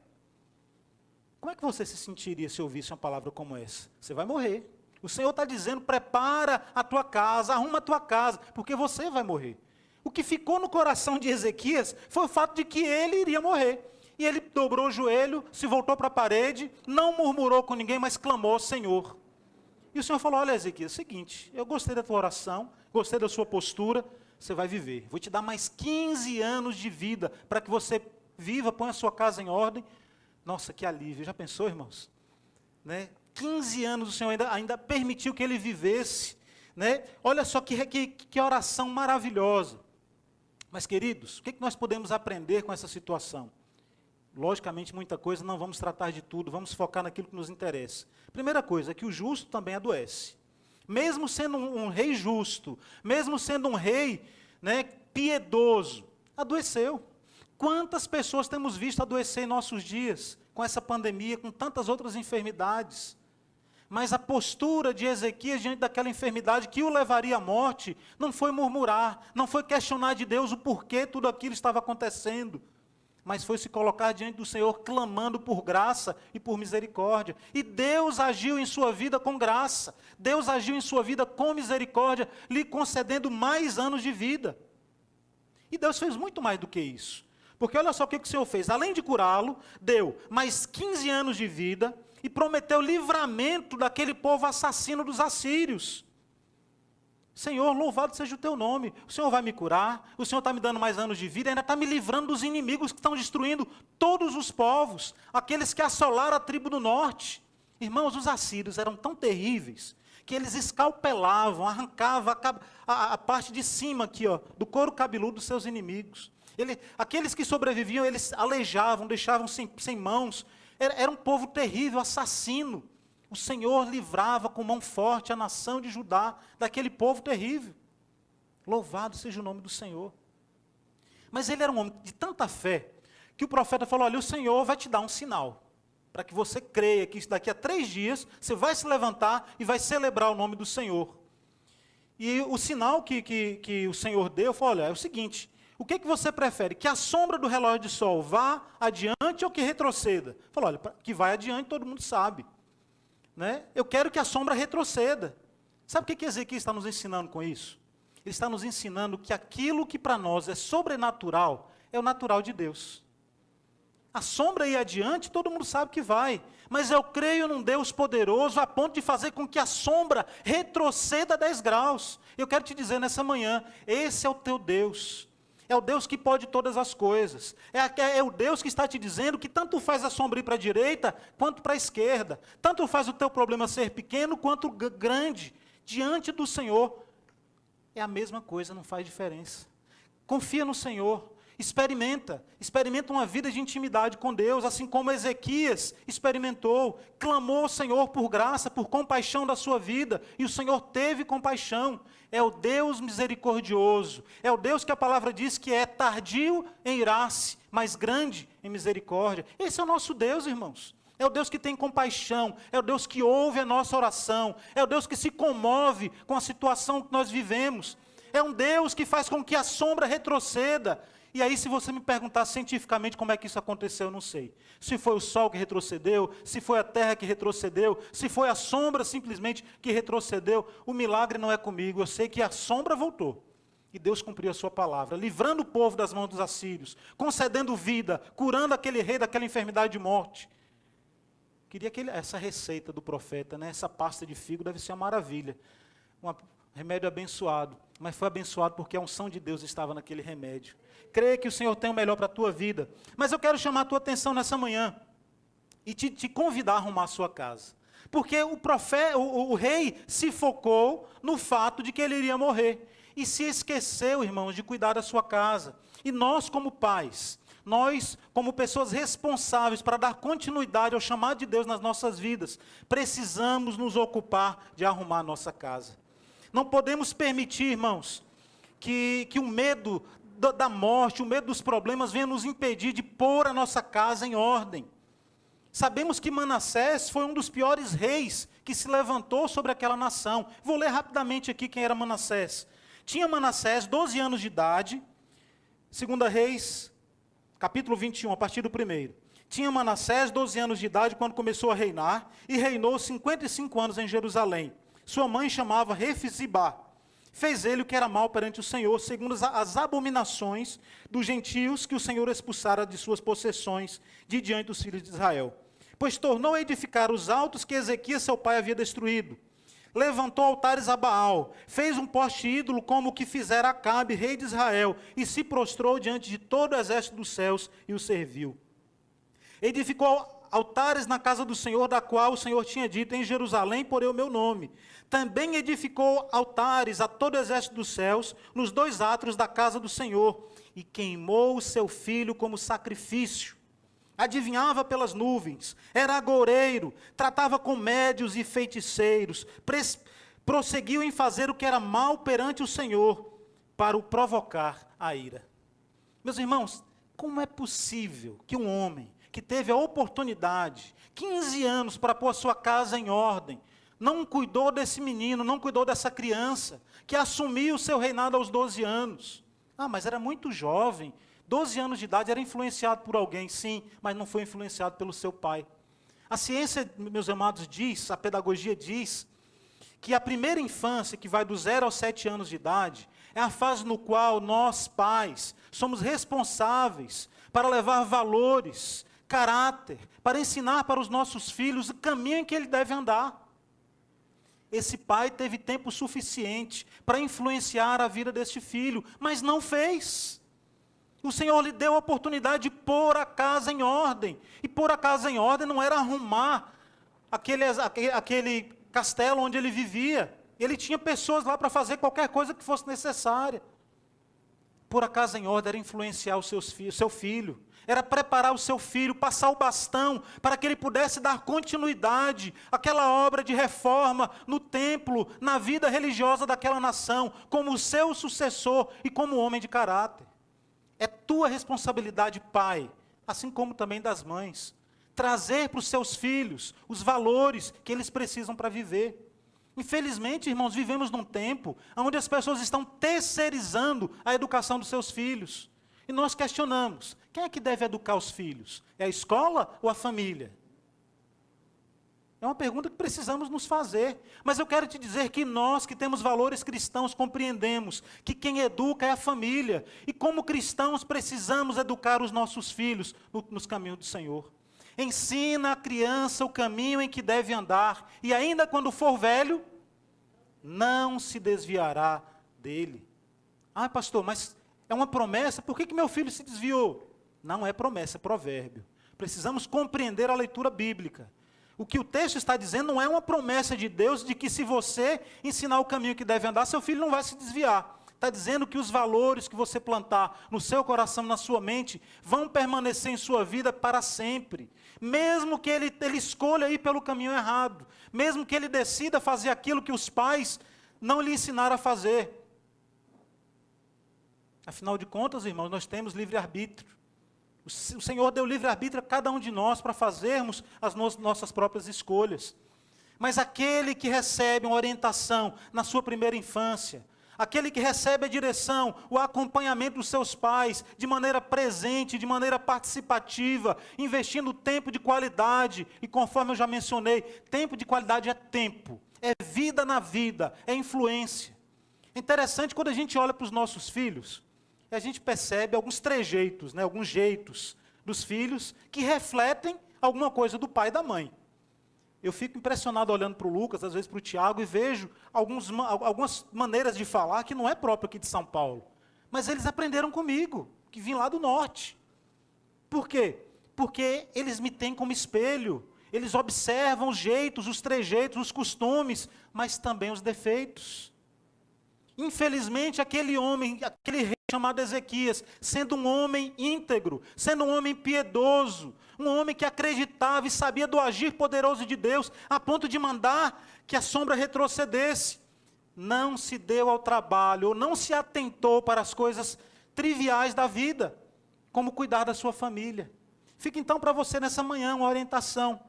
Como é que você se sentiria se ouvisse uma palavra como essa? Você vai morrer. O Senhor está dizendo, prepara a tua casa, arruma a tua casa, porque você vai morrer. O que ficou no coração de Ezequias foi o fato de que ele iria morrer. E ele dobrou o joelho, se voltou para a parede, não murmurou com ninguém, mas clamou, Senhor. E o Senhor falou, olha Ezequias, é o seguinte, eu gostei da tua oração, gostei da sua postura, você vai viver. Vou te dar mais 15 anos de vida, para que você viva, ponha a sua casa em ordem. Nossa, que alívio, já pensou, irmãos? Né? 15 anos o Senhor ainda permitiu que ele vivesse. Né? Olha só que oração maravilhosa. Mas, queridos, o que nós podemos aprender com essa situação? Logicamente, muita coisa, não vamos tratar de tudo, vamos focar naquilo que nos interessa. Primeira coisa, é que o justo também adoece. Mesmo sendo um rei justo, mesmo sendo um rei, né, piedoso, adoeceu. Quantas pessoas temos visto adoecer em nossos dias, com essa pandemia, com tantas outras enfermidades? Mas a postura de Ezequias diante daquela enfermidade que o levaria à morte, não foi murmurar, não foi questionar de Deus o porquê tudo aquilo estava acontecendo, mas foi se colocar diante do Senhor, clamando por graça e por misericórdia. E Deus agiu em sua vida com graça, Deus agiu em sua vida com misericórdia, lhe concedendo mais anos de vida. E Deus fez muito mais do que isso, porque olha só o que o Senhor fez, além de curá-lo, deu mais 15 anos de vida, e prometeu livramento daquele povo assassino dos assírios. Senhor, louvado seja o teu nome, o Senhor vai me curar, o Senhor está me dando mais anos de vida, ainda está me livrando dos inimigos que estão destruindo todos os povos, aqueles que assolaram a tribo do norte. Irmãos, os assírios eram tão terríveis, que eles escalpelavam, arrancavam a parte de cima aqui, ó, do couro cabeludo dos seus inimigos. Aqueles que sobreviviam, eles aleijavam, deixavam sem mãos. Era um povo terrível, assassino. O Senhor livrava com mão forte a nação de Judá daquele povo terrível. Louvado seja o nome do Senhor. Mas ele era um homem de tanta fé, que o profeta falou, olha, o Senhor vai te dar um sinal, para que você creia que daqui a 3 dias, você vai se levantar e vai celebrar o nome do Senhor. E o sinal que o Senhor deu, foi, olha, é o seguinte, o que você prefere? Que a sombra do relógio de sol vá adiante ou que retroceda? Falou, olha, que vai adiante todo mundo sabe. Né? Eu quero que a sombra retroceda. Sabe o que Ezequias está nos ensinando com isso? Ele está nos ensinando que aquilo que para nós é sobrenatural, é o natural de Deus. A sombra ir adiante, todo mundo sabe que vai. Mas eu creio num Deus poderoso a ponto de fazer com que a sombra retroceda 10 graus. Eu quero te dizer nessa manhã, esse é o teu Deus. É o Deus que pode todas as coisas. É o Deus que está te dizendo que tanto faz a sombra ir para a direita, quanto para a esquerda. Tanto faz o teu problema ser pequeno, quanto grande. Diante do Senhor, é a mesma coisa, não faz diferença. Confia no Senhor. Experimenta uma vida de intimidade com Deus, assim como Ezequias experimentou, clamou ao Senhor por graça, por compaixão da sua vida, e o Senhor teve compaixão. É o Deus misericordioso, é o Deus que a palavra diz que é tardio em irar-se, mas grande em misericórdia. Esse é o nosso Deus, irmãos. É o Deus que tem compaixão, é o Deus que ouve a nossa oração, é o Deus que se comove com a situação que nós vivemos. É um Deus que faz com que a sombra retroceda. E aí, se você me perguntar cientificamente como é que isso aconteceu, eu não sei. Se foi o sol que retrocedeu, se foi a terra que retrocedeu, se foi a sombra simplesmente que retrocedeu, o milagre não é comigo. Eu sei que a sombra voltou. E Deus cumpriu a sua palavra, livrando o povo das mãos dos assírios, concedendo vida, curando aquele rei daquela enfermidade de morte. Queria que essa receita do profeta, né, essa pasta de figo deve ser uma maravilha. Um remédio abençoado. mas foi abençoado porque a unção de Deus estava naquele remédio. Creia que o Senhor tem o melhor para a tua vida. Mas eu quero chamar a tua atenção nessa manhã e te convidar a arrumar a sua casa. Porque o rei se focou no fato de que ele iria morrer. E se esqueceu, irmãos, de cuidar da sua casa. E nós, como pais, nós, como pessoas responsáveis para dar continuidade ao chamado de Deus nas nossas vidas, precisamos nos ocupar de arrumar a nossa casa. Não podemos permitir, irmãos, que o medo da morte, o medo dos problemas venha nos impedir de pôr a nossa casa em ordem. Sabemos que Manassés foi um dos piores reis que se levantou sobre aquela nação. Vou ler rapidamente aqui quem era Manassés. Tinha Manassés 12 anos de idade, 2 Reis, capítulo 21, a partir do 1º. Tinha Manassés 12 anos de idade quando começou a reinar, e reinou 55 anos em Jerusalém. Sua mãe chamava Refizibá. Fez ele o que era mal perante o Senhor, segundo as abominações dos gentios que o Senhor expulsara de suas possessões de diante dos filhos de Israel. Pois tornou a edificar os altos que Ezequias seu pai havia destruído. Levantou altares a Baal, fez um poste ídolo como o que fizera Acabe, rei de Israel, e se prostrou diante de todo o exército dos céus e o serviu. Edificou altares na casa do Senhor, da qual o Senhor tinha dito: em Jerusalém porei o meu nome. Também edificou altares a todo o exército dos céus, nos 2 átrios da casa do Senhor, e queimou o seu filho como sacrifício. Adivinhava pelas nuvens, era agoureiro, tratava com médios e feiticeiros, prosseguiu em fazer o que era mal perante o Senhor, para o provocar a ira. Meus irmãos, como é possível que um homem que teve a oportunidade, 15 anos para pôr a sua casa em ordem, não cuidou desse menino, não cuidou dessa criança, que assumiu o seu reinado aos 12 anos. Ah, mas era muito jovem, 12 anos de idade, era influenciado por alguém, sim, mas não foi influenciado pelo seu pai. A ciência, meus amados, diz, a pedagogia diz, que a primeira infância, que vai do 0 aos 7 anos de idade, é a fase no qual nós, pais, somos responsáveis para levar valores, caráter, para ensinar para os nossos filhos o caminho em que ele deve andar. Esse pai teve tempo suficiente para influenciar a vida deste filho, mas não fez. O Senhor lhe deu a oportunidade de pôr a casa em ordem. E pôr a casa em ordem não era arrumar aquele castelo onde ele vivia. Ele tinha pessoas lá para fazer qualquer coisa que fosse necessária. Pôr a casa em ordem era influenciar o seu filho. Era preparar o seu filho, passar o bastão, para que ele pudesse dar continuidade àquela obra de reforma no templo, na vida religiosa daquela nação, como o seu sucessor e como homem de caráter. É tua responsabilidade, pai, assim como também das mães, trazer para os seus filhos os valores que eles precisam para viver. Infelizmente, irmãos, vivemos num tempo onde as pessoas estão terceirizando a educação dos seus filhos. E nós questionamos, quem é que deve educar os filhos? É a escola ou a família? É uma pergunta que precisamos nos fazer. Mas eu quero te dizer que nós, que temos valores cristãos, compreendemos que quem educa é a família. E como cristãos, precisamos educar os nossos filhos nos caminhos do Senhor. Ensina a criança o caminho em que deve andar, e ainda quando for velho, não se desviará dele. Ah, pastor, mas é uma promessa, por que meu filho se desviou? Não é promessa, é provérbio. Precisamos compreender a leitura bíblica. O que o texto está dizendo não é uma promessa de Deus de que se você ensinar o caminho que deve andar, seu filho não vai se desviar. Está dizendo que os valores que você plantar no seu coração, na sua mente, vão permanecer em sua vida para sempre. Mesmo que ele escolha ir pelo caminho errado. Mesmo que ele decida fazer aquilo que os pais não lhe ensinaram a fazer. Afinal de contas, irmãos, nós temos livre-arbítrio. O Senhor deu livre-arbítrio a cada um de nós para fazermos as nossas próprias escolhas. Mas aquele que recebe uma orientação na sua primeira infância, aquele que recebe a direção, o acompanhamento dos seus pais, de maneira presente, de maneira participativa, investindo tempo de qualidade, e conforme eu já mencionei, tempo de qualidade é tempo, é vida na vida, é influência. É interessante quando a gente olha para os nossos filhos, a gente percebe alguns trejeitos, alguns jeitos dos filhos que refletem alguma coisa do pai e da mãe. Eu fico impressionado olhando para o Lucas, às vezes para o Tiago, e vejo algumas maneiras de falar que não é próprio aqui de São Paulo. Mas eles aprenderam comigo, que vim lá do norte. Por quê? Porque eles me têm como espelho. Eles observam os jeitos, os trejeitos, os costumes, mas também os defeitos. Infelizmente, aquele homem, aquele rei chamado Ezequias, sendo um homem íntegro, sendo um homem piedoso, um homem que acreditava e sabia do agir poderoso de Deus, a ponto de mandar que a sombra retrocedesse, não se deu ao trabalho, ou não se atentou para as coisas triviais da vida, como cuidar da sua família. Fica então para você nessa manhã uma orientação.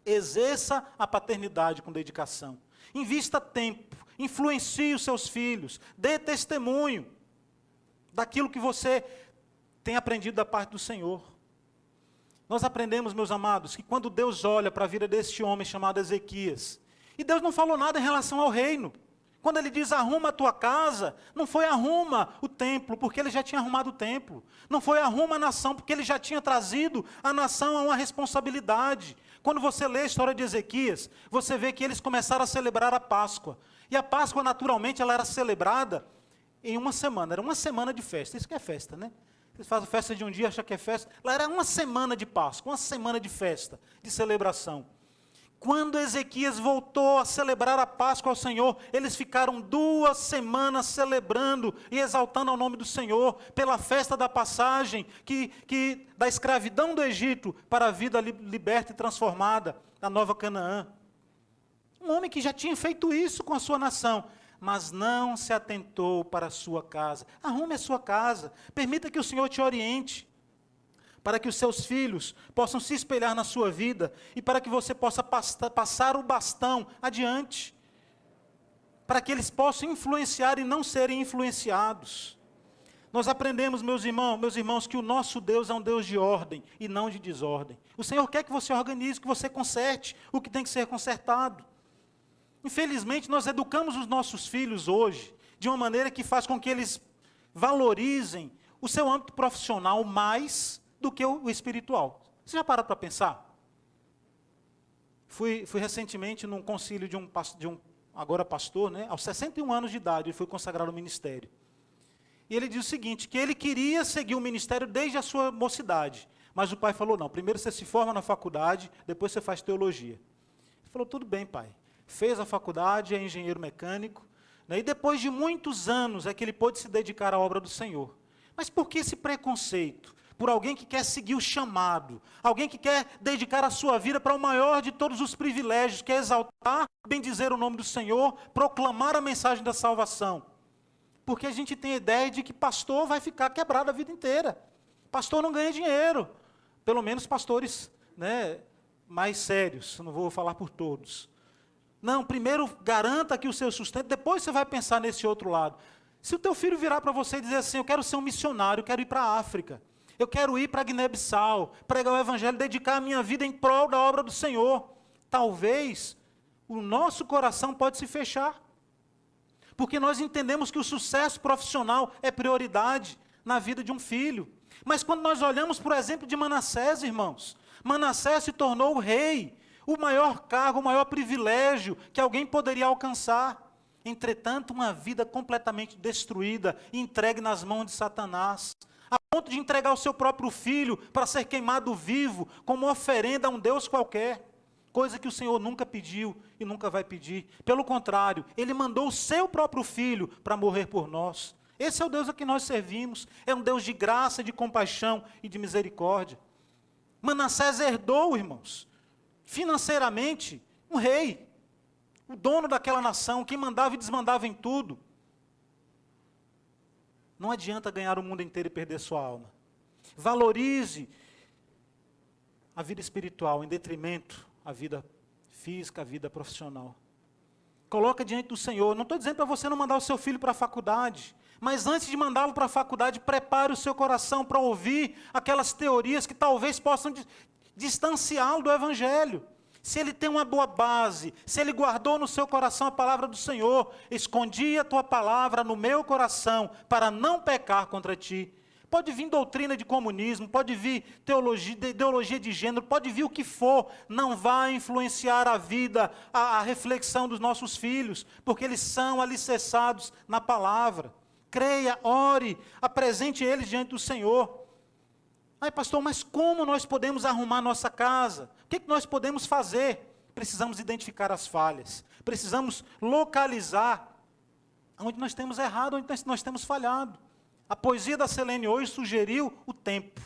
Exerça a paternidade com dedicação. Invista tempo, influencie os seus filhos, dê testemunho daquilo que você tem aprendido da parte do Senhor. Nós aprendemos, meus amados, que quando Deus olha para a vida deste homem chamado Ezequias, e Deus não falou nada em relação ao reino. Quando ele diz arruma a tua casa, não foi arruma o templo, porque ele já tinha arrumado o templo. Não foi arruma a nação, porque ele já tinha trazido a nação a uma responsabilidade. Quando você lê a história de Ezequias, você vê que eles começaram a celebrar a Páscoa. E a Páscoa, naturalmente, ela era celebrada em uma semana. Era uma semana de festa. Isso que é festa, né? Vocês fazem festa de um dia, acham que é festa. Lá era uma semana de Páscoa, uma semana de festa, de celebração. Quando Ezequias voltou a celebrar a Páscoa ao Senhor, eles ficaram 2 semanas celebrando e exaltando ao nome do Senhor, pela festa da passagem, da escravidão do Egito para a vida liberta e transformada, da nova Canaã. Um homem que já tinha feito isso com a sua nação, mas não se atentou para a sua casa. Arrume a sua casa, permita que o Senhor te oriente, para que os seus filhos possam se espelhar na sua vida e para que você possa passar o bastão adiante, para que eles possam influenciar e não serem influenciados. Nós aprendemos, meus irmãos, que o nosso Deus é um Deus de ordem e não de desordem. O Senhor quer que você organize, que você conserte o que tem que ser consertado. Infelizmente, nós educamos os nossos filhos hoje de uma maneira que faz com que eles valorizem o seu âmbito profissional mais do que o espiritual. Você já parou para pensar? Fui recentemente num concílio de um agora pastor, né? Aos 61 anos de idade, ele foi consagrado ao ministério. E ele diz o seguinte, que ele queria seguir o ministério desde a sua mocidade, mas o pai falou, não, primeiro você se forma na faculdade, depois você faz teologia. Ele falou, tudo bem, pai. Fez a faculdade, é engenheiro mecânico, né? E depois de muitos anos é que ele pôde se dedicar à obra do Senhor. Mas por que esse preconceito? Por alguém que quer seguir o chamado, alguém que quer dedicar a sua vida para o maior de todos os privilégios, que é exaltar, bendizer o nome do Senhor, proclamar a mensagem da salvação. Porque a gente tem a ideia de que pastor vai ficar quebrado a vida inteira. Pastor não ganha dinheiro, pelo menos pastores, né, mais sérios, não vou falar por todos. Não, primeiro garanta aqui o seu sustento, depois você vai pensar nesse outro lado. Se o teu filho virar para você e dizer assim, eu quero ser um missionário, eu quero ir para a África, eu quero ir para Guiné-Bissau, pregar o Evangelho, dedicar a minha vida em prol da obra do Senhor. Talvez o nosso coração pode se fechar. Porque nós entendemos que o sucesso profissional é prioridade na vida de um filho. Mas quando nós olhamos, por exemplo, de Manassés, irmãos, Manassés se tornou o rei, o maior cargo, o maior privilégio que alguém poderia alcançar. Entretanto, uma vida completamente destruída, entregue nas mãos de Satanás, a ponto de entregar o seu próprio filho para ser queimado vivo, como oferenda a um Deus qualquer, coisa que o Senhor nunca pediu e nunca vai pedir. Pelo contrário, Ele mandou o seu próprio filho para morrer por nós. Esse é o Deus a que nós servimos, é um Deus de graça, de compaixão e de misericórdia. Manassés herdou, irmãos, financeiramente, um rei, o dono daquela nação, que mandava e desmandava em tudo. Não adianta ganhar o mundo inteiro e perder sua alma. Valorize a vida espiritual em detrimento à vida física, à vida profissional. Coloca diante do Senhor. Não estou dizendo para você não mandar o seu filho para a faculdade, mas antes de mandá-lo para a faculdade, prepare o seu coração para ouvir aquelas teorias que talvez possam distanciá-lo do Evangelho. Se ele tem uma boa base, se ele guardou no seu coração a palavra do Senhor, escondi a tua palavra no meu coração para não pecar contra ti. Pode vir doutrina de comunismo, pode vir ideologia de gênero, pode vir o que for, não vai influenciar a vida, a reflexão dos nossos filhos, porque eles são alicerçados na palavra. Creia, ore, apresente eles diante do Senhor. Ai, pastor, mas como nós podemos arrumar nossa casa? O que nós podemos fazer? Precisamos identificar as falhas, precisamos localizar onde nós temos errado, onde nós temos falhado. A poesia da Selene hoje sugeriu o tempo.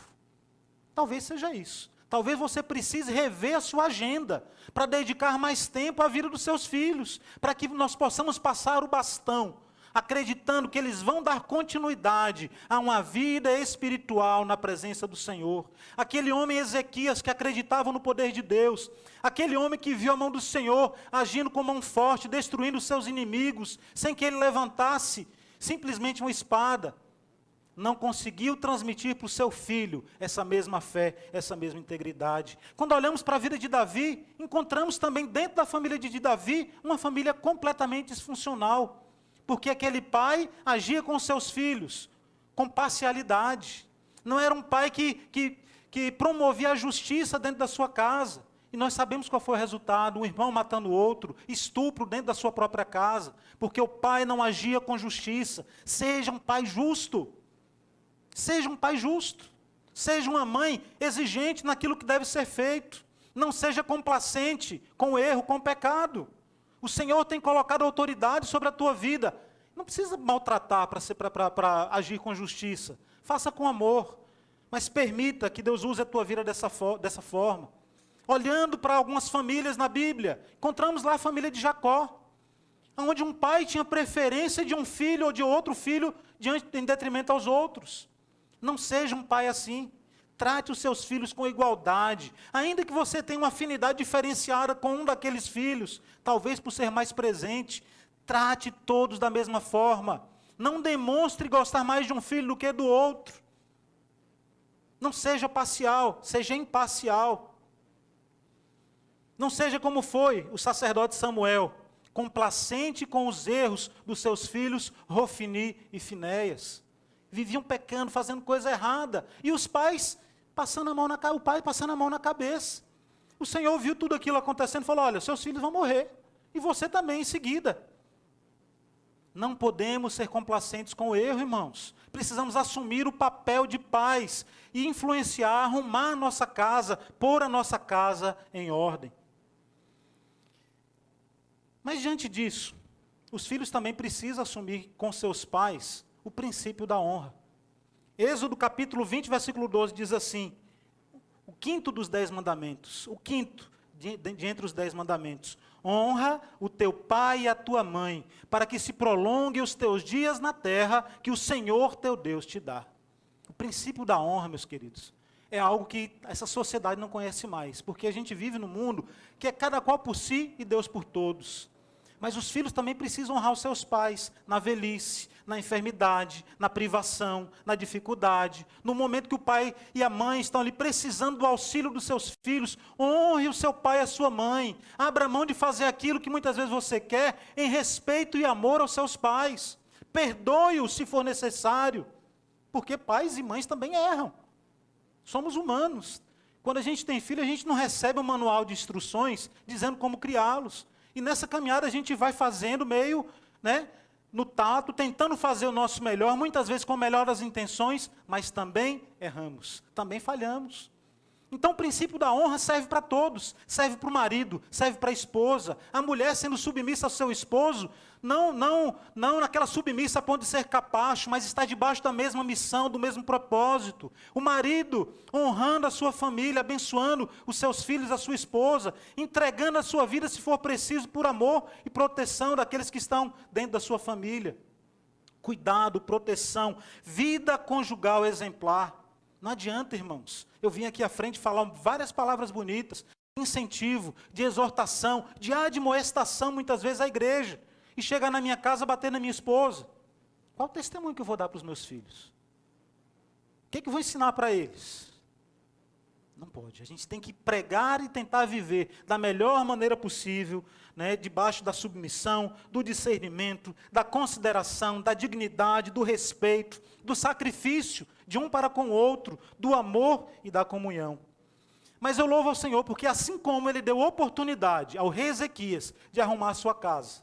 Talvez seja isso. Talvez você precise rever a sua agenda para dedicar mais tempo à vida dos seus filhos, para que nós possamos passar o bastão, acreditando que eles vão dar continuidade a uma vida espiritual na presença do Senhor. Aquele homem Ezequias que acreditava no poder de Deus, aquele homem que viu a mão do Senhor agindo com mão forte, destruindo os seus inimigos, sem que ele levantasse simplesmente uma espada, não conseguiu transmitir para o seu filho essa mesma fé, essa mesma integridade. Quando olhamos para a vida de Davi, encontramos também dentro da família de Davi uma família completamente disfuncional, porque aquele pai agia com seus filhos com parcialidade. Não era um pai que promovia a justiça dentro da sua casa. E nós sabemos qual foi o resultado: um irmão matando o outro, estupro dentro da sua própria casa, porque o pai não agia com justiça. Seja um pai justo. Seja um pai justo, seja uma mãe exigente naquilo que deve ser feito, não seja complacente com o erro, com o pecado. O Senhor tem colocado autoridade sobre a tua vida, não precisa maltratar para agir com justiça, faça com amor, mas permita que Deus use a tua vida dessa forma. Olhando para algumas famílias na Bíblia, encontramos lá a família de Jacó, onde um pai tinha preferência de um filho ou de outro filho em detrimento aos outros. Não seja um pai assim. Trate os seus filhos com igualdade. Ainda que você tenha uma afinidade diferenciada com um daqueles filhos, talvez por ser mais presente, trate todos da mesma forma. Não demonstre gostar mais de um filho do que do outro. Não seja parcial, seja imparcial. Não seja como foi o sacerdote Samuel, complacente com os erros dos seus filhos Rofini e Finéias. Viviam pecando, fazendo coisa errada. E os pais passando a mão o pai passando a mão na cabeça. O Senhor viu tudo aquilo acontecendo e falou: olha, seus filhos vão morrer. E você também em seguida. Não podemos ser complacentes com o erro, irmãos. Precisamos assumir o papel de pais e influenciar, arrumar a nossa casa, pôr a nossa casa em ordem. Mas diante disso, os filhos também precisam assumir com seus pais o princípio da honra. Êxodo capítulo 20, versículo 12 diz assim: o quinto dos 10 mandamentos, o quinto de entre os 10 mandamentos: honra o teu pai e a tua mãe, para que se prolongue os teus dias na terra que o Senhor teu Deus te dá. O princípio da honra, meus queridos, é algo que essa sociedade não conhece mais, porque a gente vive num mundo que é cada qual por si e Deus por todos. Mas os filhos também precisam honrar os seus pais na velhice, na enfermidade, na privação, na dificuldade. No momento que o pai e a mãe estão ali precisando do auxílio dos seus filhos, honre o seu pai e a sua mãe. Abra mão de fazer aquilo que muitas vezes você quer, em respeito e amor aos seus pais. Perdoe-os se for necessário, porque pais e mães também erram. Somos humanos. Quando a gente tem filho, a gente não recebe um manual de instruções dizendo como criá-los. E nessa caminhada a gente vai fazendo meio, no tato, tentando fazer o nosso melhor, muitas vezes com a melhor das intenções, mas também erramos, também falhamos. Então o princípio da honra serve para todos, serve para o marido, serve para a esposa. A mulher sendo submissa ao seu esposo, não naquela submissa a ponto de ser capacho, mas está debaixo da mesma missão, do mesmo propósito. O marido honrando a sua família, abençoando os seus filhos, a sua esposa, entregando a sua vida, se for preciso, por amor e proteção daqueles que estão dentro da sua família. Cuidado, proteção, vida conjugal exemplar. Não adianta, irmãos, eu vim aqui à frente falar várias palavras bonitas, de incentivo, de exortação, de admoestação, muitas vezes, à igreja, e chegar na minha casa, bater na minha esposa. Qual o testemunho que eu vou dar para os meus filhos? O que eu vou ensinar para eles? Não pode. A gente tem que pregar e tentar viver da melhor maneira possível, né, debaixo da submissão, do discernimento, da consideração, da dignidade, do respeito, do sacrifício de um para com o outro, do amor e da comunhão. Mas eu louvo ao Senhor, porque assim como Ele deu oportunidade ao rei Ezequias de arrumar a sua casa,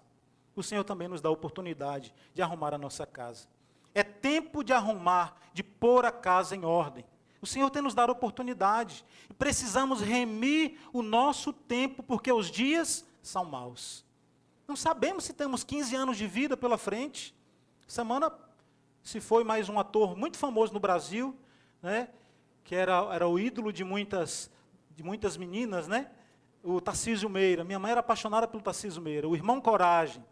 o Senhor também nos dá a oportunidade de arrumar a nossa casa. É tempo de arrumar, de pôr a casa em ordem. O Senhor tem nos dado oportunidade. E precisamos remir o nosso tempo, porque os dias são maus. Não sabemos se temos 15 anos de vida pela frente. Semana se foi mais um ator muito famoso no Brasil, né, que era o ídolo de muitas meninas, né? O Tarcísio Meira. Minha mãe era apaixonada pelo Tarcísio Meira. O irmão Coragem.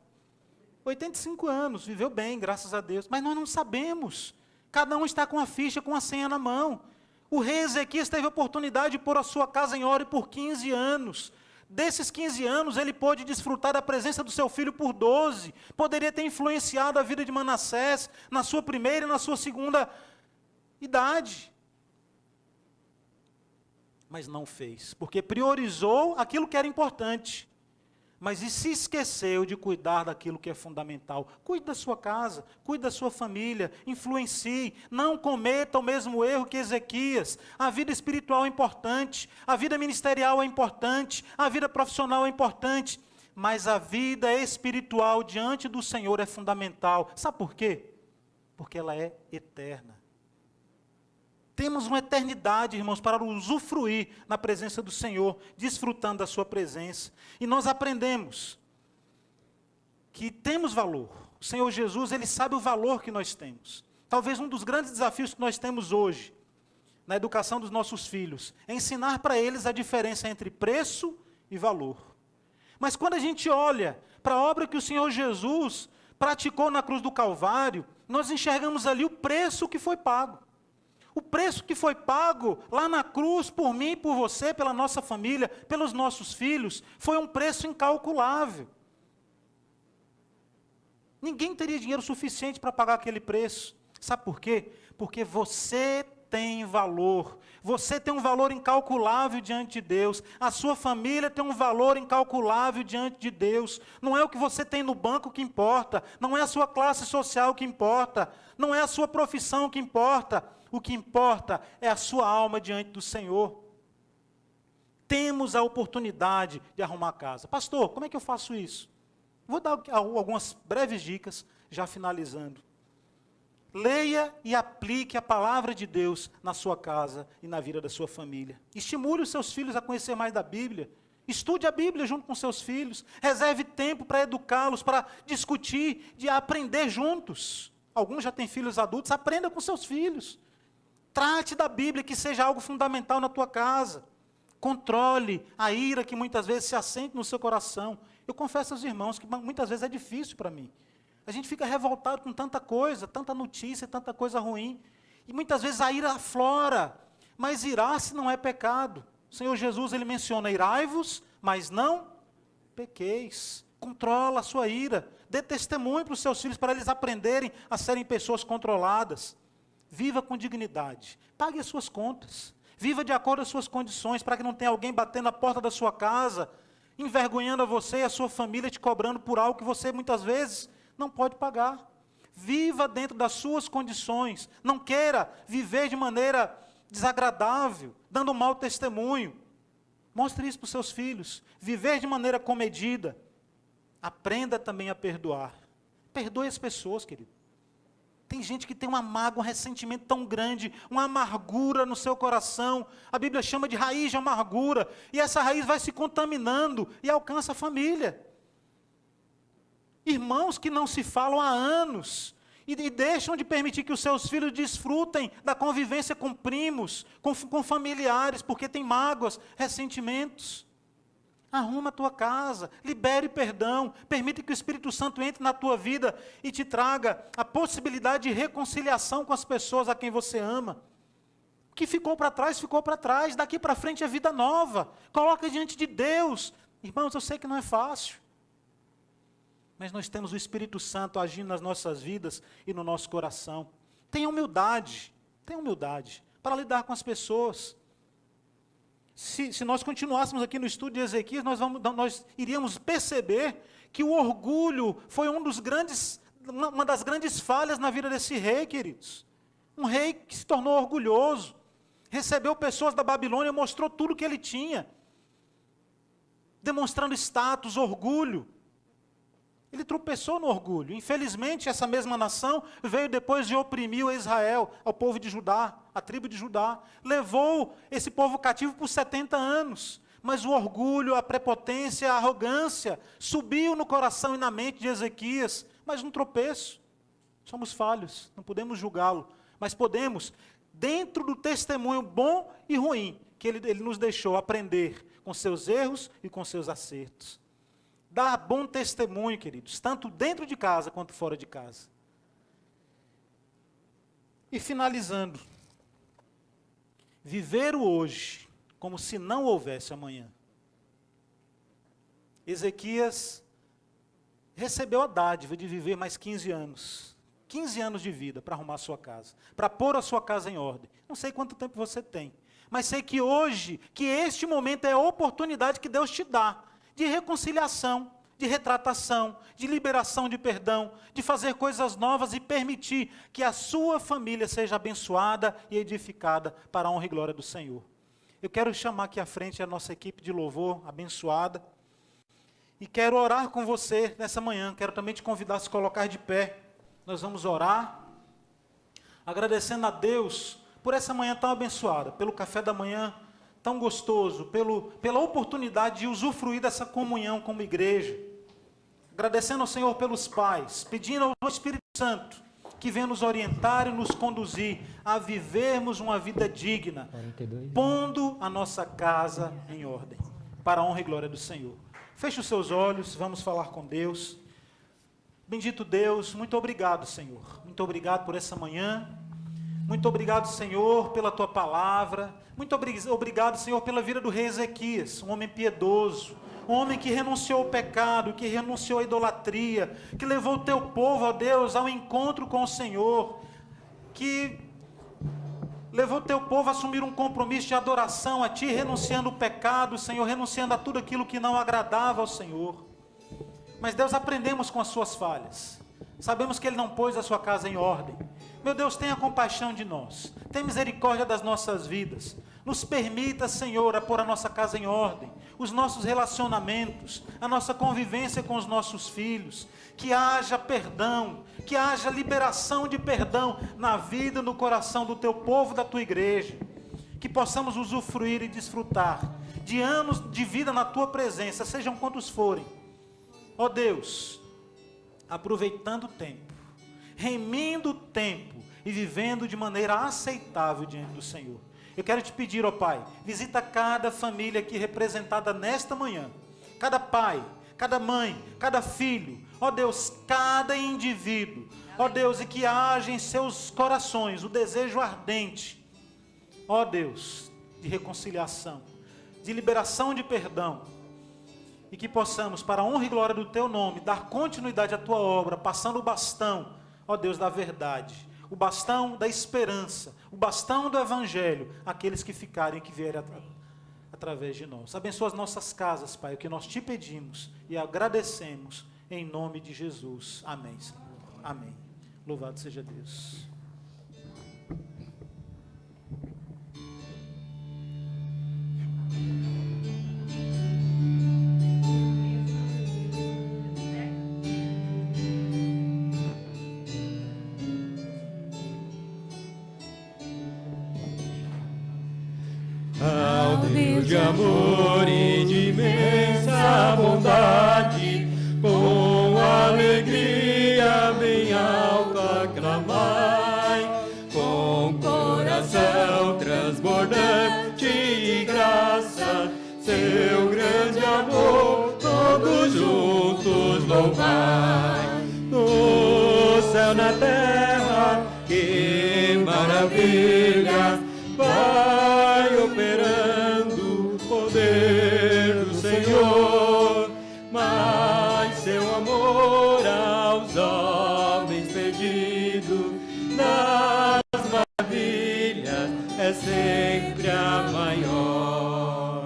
85 anos, viveu bem, graças a Deus. Mas nós não sabemos. Cada um está com a ficha, com a senha na mão. O rei Ezequias teve a oportunidade de pôr a sua casa em ordem por 15 anos. Desses 15 anos, ele pôde desfrutar da presença do seu filho por 12. Poderia ter influenciado a vida de Manassés na sua primeira e na sua segunda idade. Mas não fez, porque priorizou aquilo que era importante. Mas e se esqueceu de cuidar daquilo que é fundamental? Cuide da sua casa, cuide da sua família, influencie, não cometa o mesmo erro que Ezequias. A vida espiritual é importante, a vida ministerial é importante, a vida profissional é importante, mas a vida espiritual diante do Senhor é fundamental. Sabe por quê? Porque ela é eterna. Temos uma eternidade, irmãos, para usufruir na presença do Senhor, desfrutando da sua presença. E nós aprendemos que temos valor. O Senhor Jesus, Ele sabe o valor que nós temos. Talvez um dos grandes desafios que nós temos hoje, na educação dos nossos filhos, é ensinar para eles a diferença entre preço e valor. Mas quando a gente olha para a obra que o Senhor Jesus praticou na cruz do Calvário, nós enxergamos ali o preço que foi pago. O preço que foi pago lá na cruz por mim, por você, pela nossa família, pelos nossos filhos, foi um preço incalculável. Ninguém teria dinheiro suficiente para pagar aquele preço. Sabe por quê? Porque você tem valor. Você tem um valor incalculável diante de Deus. A sua família tem um valor incalculável diante de Deus. Não é o que você tem no banco que importa. Não é a sua classe social que importa. Não é a sua profissão que importa. O que importa é a sua alma diante do Senhor. Temos a oportunidade de arrumar a casa. Pastor, como é que eu faço isso? Vou dar algumas breves dicas, já finalizando. Leia e aplique a palavra de Deus na sua casa e na vida da sua família. Estimule os seus filhos a conhecer mais da Bíblia. Estude a Bíblia junto com seus filhos. Reserve tempo para educá-los, para discutir, de aprender juntos. Alguns já têm filhos adultos, aprenda com seus filhos. Trate da Bíblia, que seja algo fundamental na tua casa. Controle a ira que muitas vezes se assente no seu coração. Eu confesso aos irmãos que muitas vezes é difícil para mim. A gente fica revoltado com tanta coisa, tanta notícia, tanta coisa ruim. E muitas vezes a ira aflora. Mas irar-se não é pecado. O Senhor Jesus, Ele menciona, irai-vos, mas não pequeis. Controla a sua ira. Dê testemunho para os seus filhos, para eles aprenderem a serem pessoas controladas. Viva com dignidade. Pague as suas contas. Viva de acordo com as suas condições, para que não tenha alguém batendo na porta da sua casa, envergonhando a você e a sua família, te cobrando por algo que você muitas vezes não pode pagar. Viva dentro das suas condições. Não queira viver de maneira desagradável, dando mau testemunho. Mostre isso para os seus filhos. Viver de maneira comedida. Aprenda também a perdoar. Perdoe as pessoas, querido. Tem gente que tem uma mágoa, um ressentimento tão grande, uma amargura no seu coração. A Bíblia chama de raiz de amargura. E essa raiz vai se contaminando e alcança a família. Irmãos que não se falam há anos e deixam de permitir que os seus filhos desfrutem da convivência com primos, com familiares, porque tem mágoas, ressentimentos. Arruma a tua casa, libere perdão, permite que o Espírito Santo entre na tua vida e te traga a possibilidade de reconciliação com as pessoas a quem você ama. O que ficou para trás, daqui para frente é vida nova. Coloca diante de Deus. Irmãos, eu sei que não é fácil, mas nós temos o Espírito Santo agindo nas nossas vidas e no nosso coração. Tenha humildade para lidar com as pessoas. se nós continuássemos aqui no estudo de Ezequias, nós iríamos perceber que o orgulho foi uma das grandes falhas na vida desse rei, queridos. Um rei que se tornou orgulhoso, recebeu pessoas da Babilônia, mostrou tudo que ele tinha, demonstrando status, orgulho. Ele tropeçou no orgulho. Infelizmente, essa mesma nação veio depois de oprimir Israel, ao povo de Judá, a tribo de Judá. Levou esse povo cativo por 70 anos. Mas o orgulho, a prepotência, a arrogância subiu no coração e na mente de Ezequias. Mas um tropeço. Somos falhos, não podemos julgá-lo. Mas podemos, dentro do testemunho bom e ruim, que ele nos deixou aprender com seus erros e com seus acertos. Dar bom testemunho, queridos, tanto dentro de casa quanto fora de casa. E finalizando, viver o hoje como se não houvesse amanhã. Ezequias recebeu a dádiva de viver mais 15 anos. 15 anos de vida para arrumar a sua casa, para pôr a sua casa em ordem. Não sei quanto tempo você tem, mas sei que hoje, que este momento é a oportunidade que Deus te dá, de reconciliação, de retratação, de liberação de perdão, de fazer coisas novas e permitir que a sua família seja abençoada e edificada para a honra e glória do Senhor. Eu quero chamar aqui à frente a nossa equipe de louvor abençoada e quero orar com você nessa manhã. Quero também te convidar a se colocar de pé. Nós vamos orar, agradecendo a Deus por essa manhã tão abençoada, pelo café da manhã tão gostoso, pela oportunidade de usufruir dessa comunhão como igreja. Agradecendo ao Senhor pelos pais, pedindo ao Espírito Santo que venha nos orientar e nos conduzir a vivermos uma vida digna, 42, pondo a nossa casa em ordem, para a honra e glória do Senhor. Feche os seus olhos, vamos falar com Deus. Bendito Deus, muito obrigado, Senhor. Muito obrigado por essa manhã. Muito obrigado, Senhor, pela Tua palavra. Muito obrigado, Senhor, pela vida do rei Ezequias, um homem piedoso, um homem que renunciou ao pecado, que renunciou à idolatria, que levou o Teu povo, ó Deus, ao encontro com o Senhor, que levou o Teu povo a assumir um compromisso de adoração a Ti, renunciando ao pecado, Senhor, renunciando a tudo aquilo que não agradava ao Senhor. Mas, Deus, aprendemos com as suas falhas. Sabemos que Ele não pôs a sua casa em ordem. Meu Deus, tenha compaixão de nós. Tenha misericórdia das nossas vidas. Nos permita, Senhor, a pôr a nossa casa em ordem. Os nossos relacionamentos, a nossa convivência com os nossos filhos. Que haja perdão, que haja liberação de perdão na vida e no coração do Teu povo, da Tua igreja. Que possamos usufruir e desfrutar de anos de vida na Tua presença, sejam quantos forem. Ó Deus, aproveitando o tempo, remindo o tempo e vivendo de maneira aceitável diante do Senhor. Eu quero te pedir, ó Pai, visita cada família aqui representada nesta manhã, cada pai, cada mãe, cada filho, ó Deus, cada indivíduo, ó Deus, e que haja em seus corações o desejo ardente, ó Deus, de reconciliação, de liberação de perdão, e que possamos, para a honra e glória do Teu nome, dar continuidade à Tua obra, passando o bastão, ó Deus, da verdade, o bastão da esperança, o bastão do Evangelho, àqueles que ficarem e que vierem através de nós. Abençoa as nossas casas, Pai, o que nós Te pedimos e agradecemos, em nome de Jesus. Amém, Senhor. Amém. Louvado seja Deus. De amor e de imensa bondade, com alegria bem alta aclamai, com coração transbordante de graça, seu grande amor todos juntos louvai. No céu, na terra, que maravilha, vai operando o poder do Senhor, mas seu amor aos homens perdidos nas maravilhas é sempre a maior.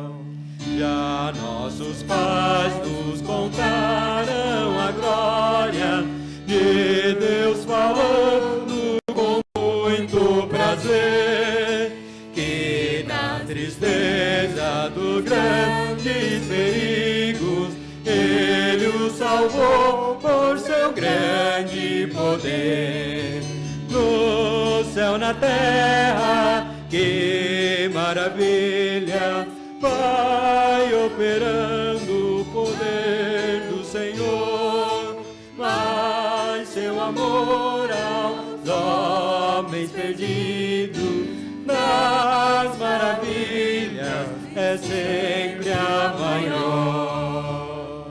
nossos pais nos contaram a glória de Deus falando com muito prazer, que na tristeza dos grandes perigos Ele o salvou por seu grande poder. No céu, na terra, que maravilha, vai operando o poder do Senhor, mas seu amor aos homens perdidos nas maravilhas é sempre a maior.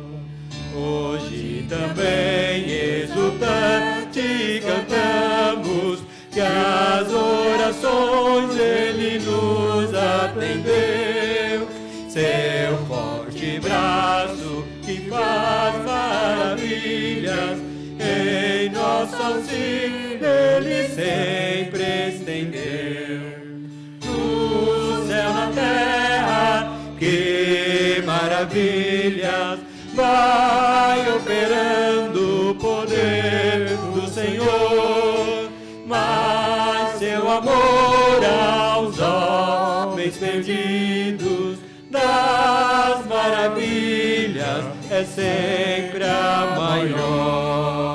Hoje também exultante cantamos que as orações Ele nos atendeu. Seu forte braço que faz maravilhas, em nosso auxílio Ele sempre estendeu. No céu, na terra, que maravilhas, vai operando o poder do Senhor, mas seu amor aos homens perdidos das maravilhas é sempre a maior.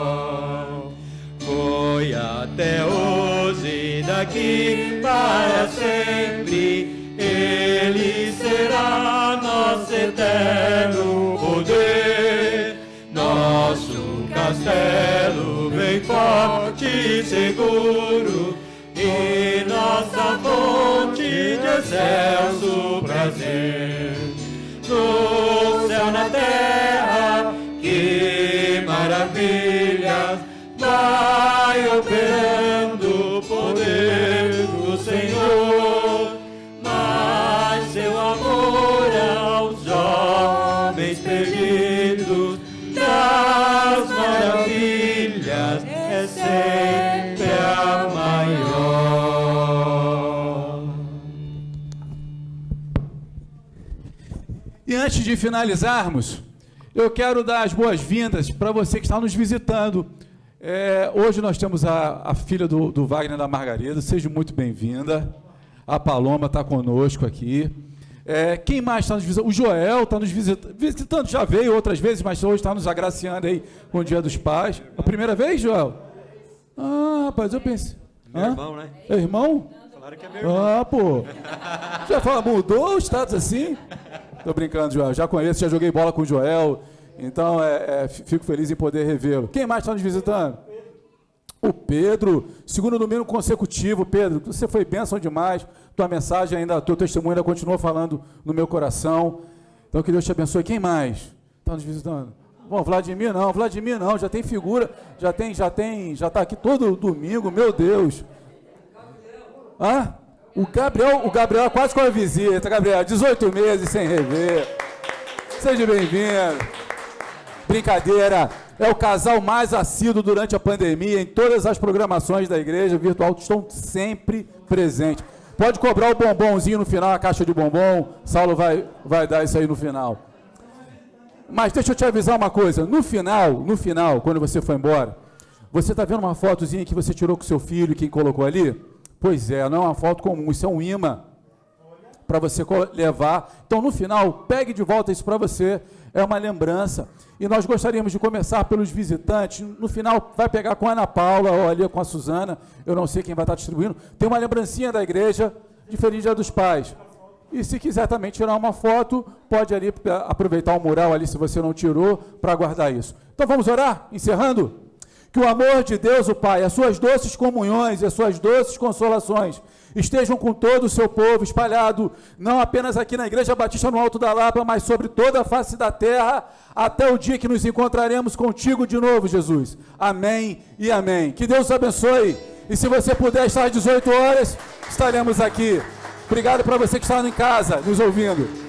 Foi até hoje, daqui para sempre, Ele será nosso eterno poder, nosso castelo bem forte e seguro, e nossa fonte de excelso prazer. No céu, na terra, que maravilhas, vai operando o poder do Senhor, mas seu amor aos homens perdidos das maravilhas é sempre a maior. E antes de finalizarmos, eu quero dar as boas-vindas para você que está nos visitando. Hoje nós temos a filha do Wagner e da Margarida, seja muito bem-vinda. A Paloma está conosco aqui. Quem mais está nos visitando? O Joel está nos visitando, já veio outras vezes, mas hoje está nos agraciando aí com o Dia dos Pais. A primeira vez, Joel? Ah, rapaz, eu pensei. Meu irmão, né? É irmão? Falaram que é meu irmão. Ah, pô. Já fala, mudou o status assim? Tô brincando, Joel. Já conheço, já joguei bola com o Joel. Então, fico feliz em poder revê-lo. Quem mais está nos visitando? O Pedro, segundo domingo consecutivo. Pedro, você foi bênção demais. Tua mensagem ainda, teu testemunho ainda continua falando no meu coração. Então, que Deus te abençoe. Quem mais está nos visitando? Bom, Vladimir não, já tem figura, já está aqui todo domingo, meu Deus. Ah, o Gabriel quase com a visita, Gabriel, 18 meses sem rever. Seja bem-vindo. Brincadeira, é o casal mais assíduo durante a pandemia, em todas as programações da igreja virtual, estão sempre presentes. Pode cobrar o bombonzinho no final, a caixa de bombom, Saulo vai dar isso aí no final. Mas deixa eu te avisar uma coisa, no final, quando você for embora, você está vendo uma fotozinha que você tirou com seu filho e quem colocou ali? Pois é, não é uma foto comum, isso é um imã para você levar. Então, no final, pegue de volta isso para você, é uma lembrança. E nós gostaríamos de começar pelos visitantes. No final, vai pegar com a Ana Paula ou ali com a Suzana, eu não sei quem vai estar distribuindo. Tem uma lembrancinha da igreja de Feliz Dia dos Pais. E se quiser também tirar uma foto, pode ali aproveitar o mural ali, se você não tirou, para guardar isso. Então vamos orar, encerrando? Que o amor de Deus, o Pai, as suas doces comunhões e as suas doces consolações estejam com todo o seu povo espalhado, não apenas aqui na Igreja Batista no Alto da Lapa, mas sobre toda a face da terra, até o dia que nos encontraremos contigo de novo, Jesus. Amém e amém. Que Deus abençoe. E se você puder estar às 18 horas, estaremos aqui. Obrigado para você que está em casa, nos ouvindo.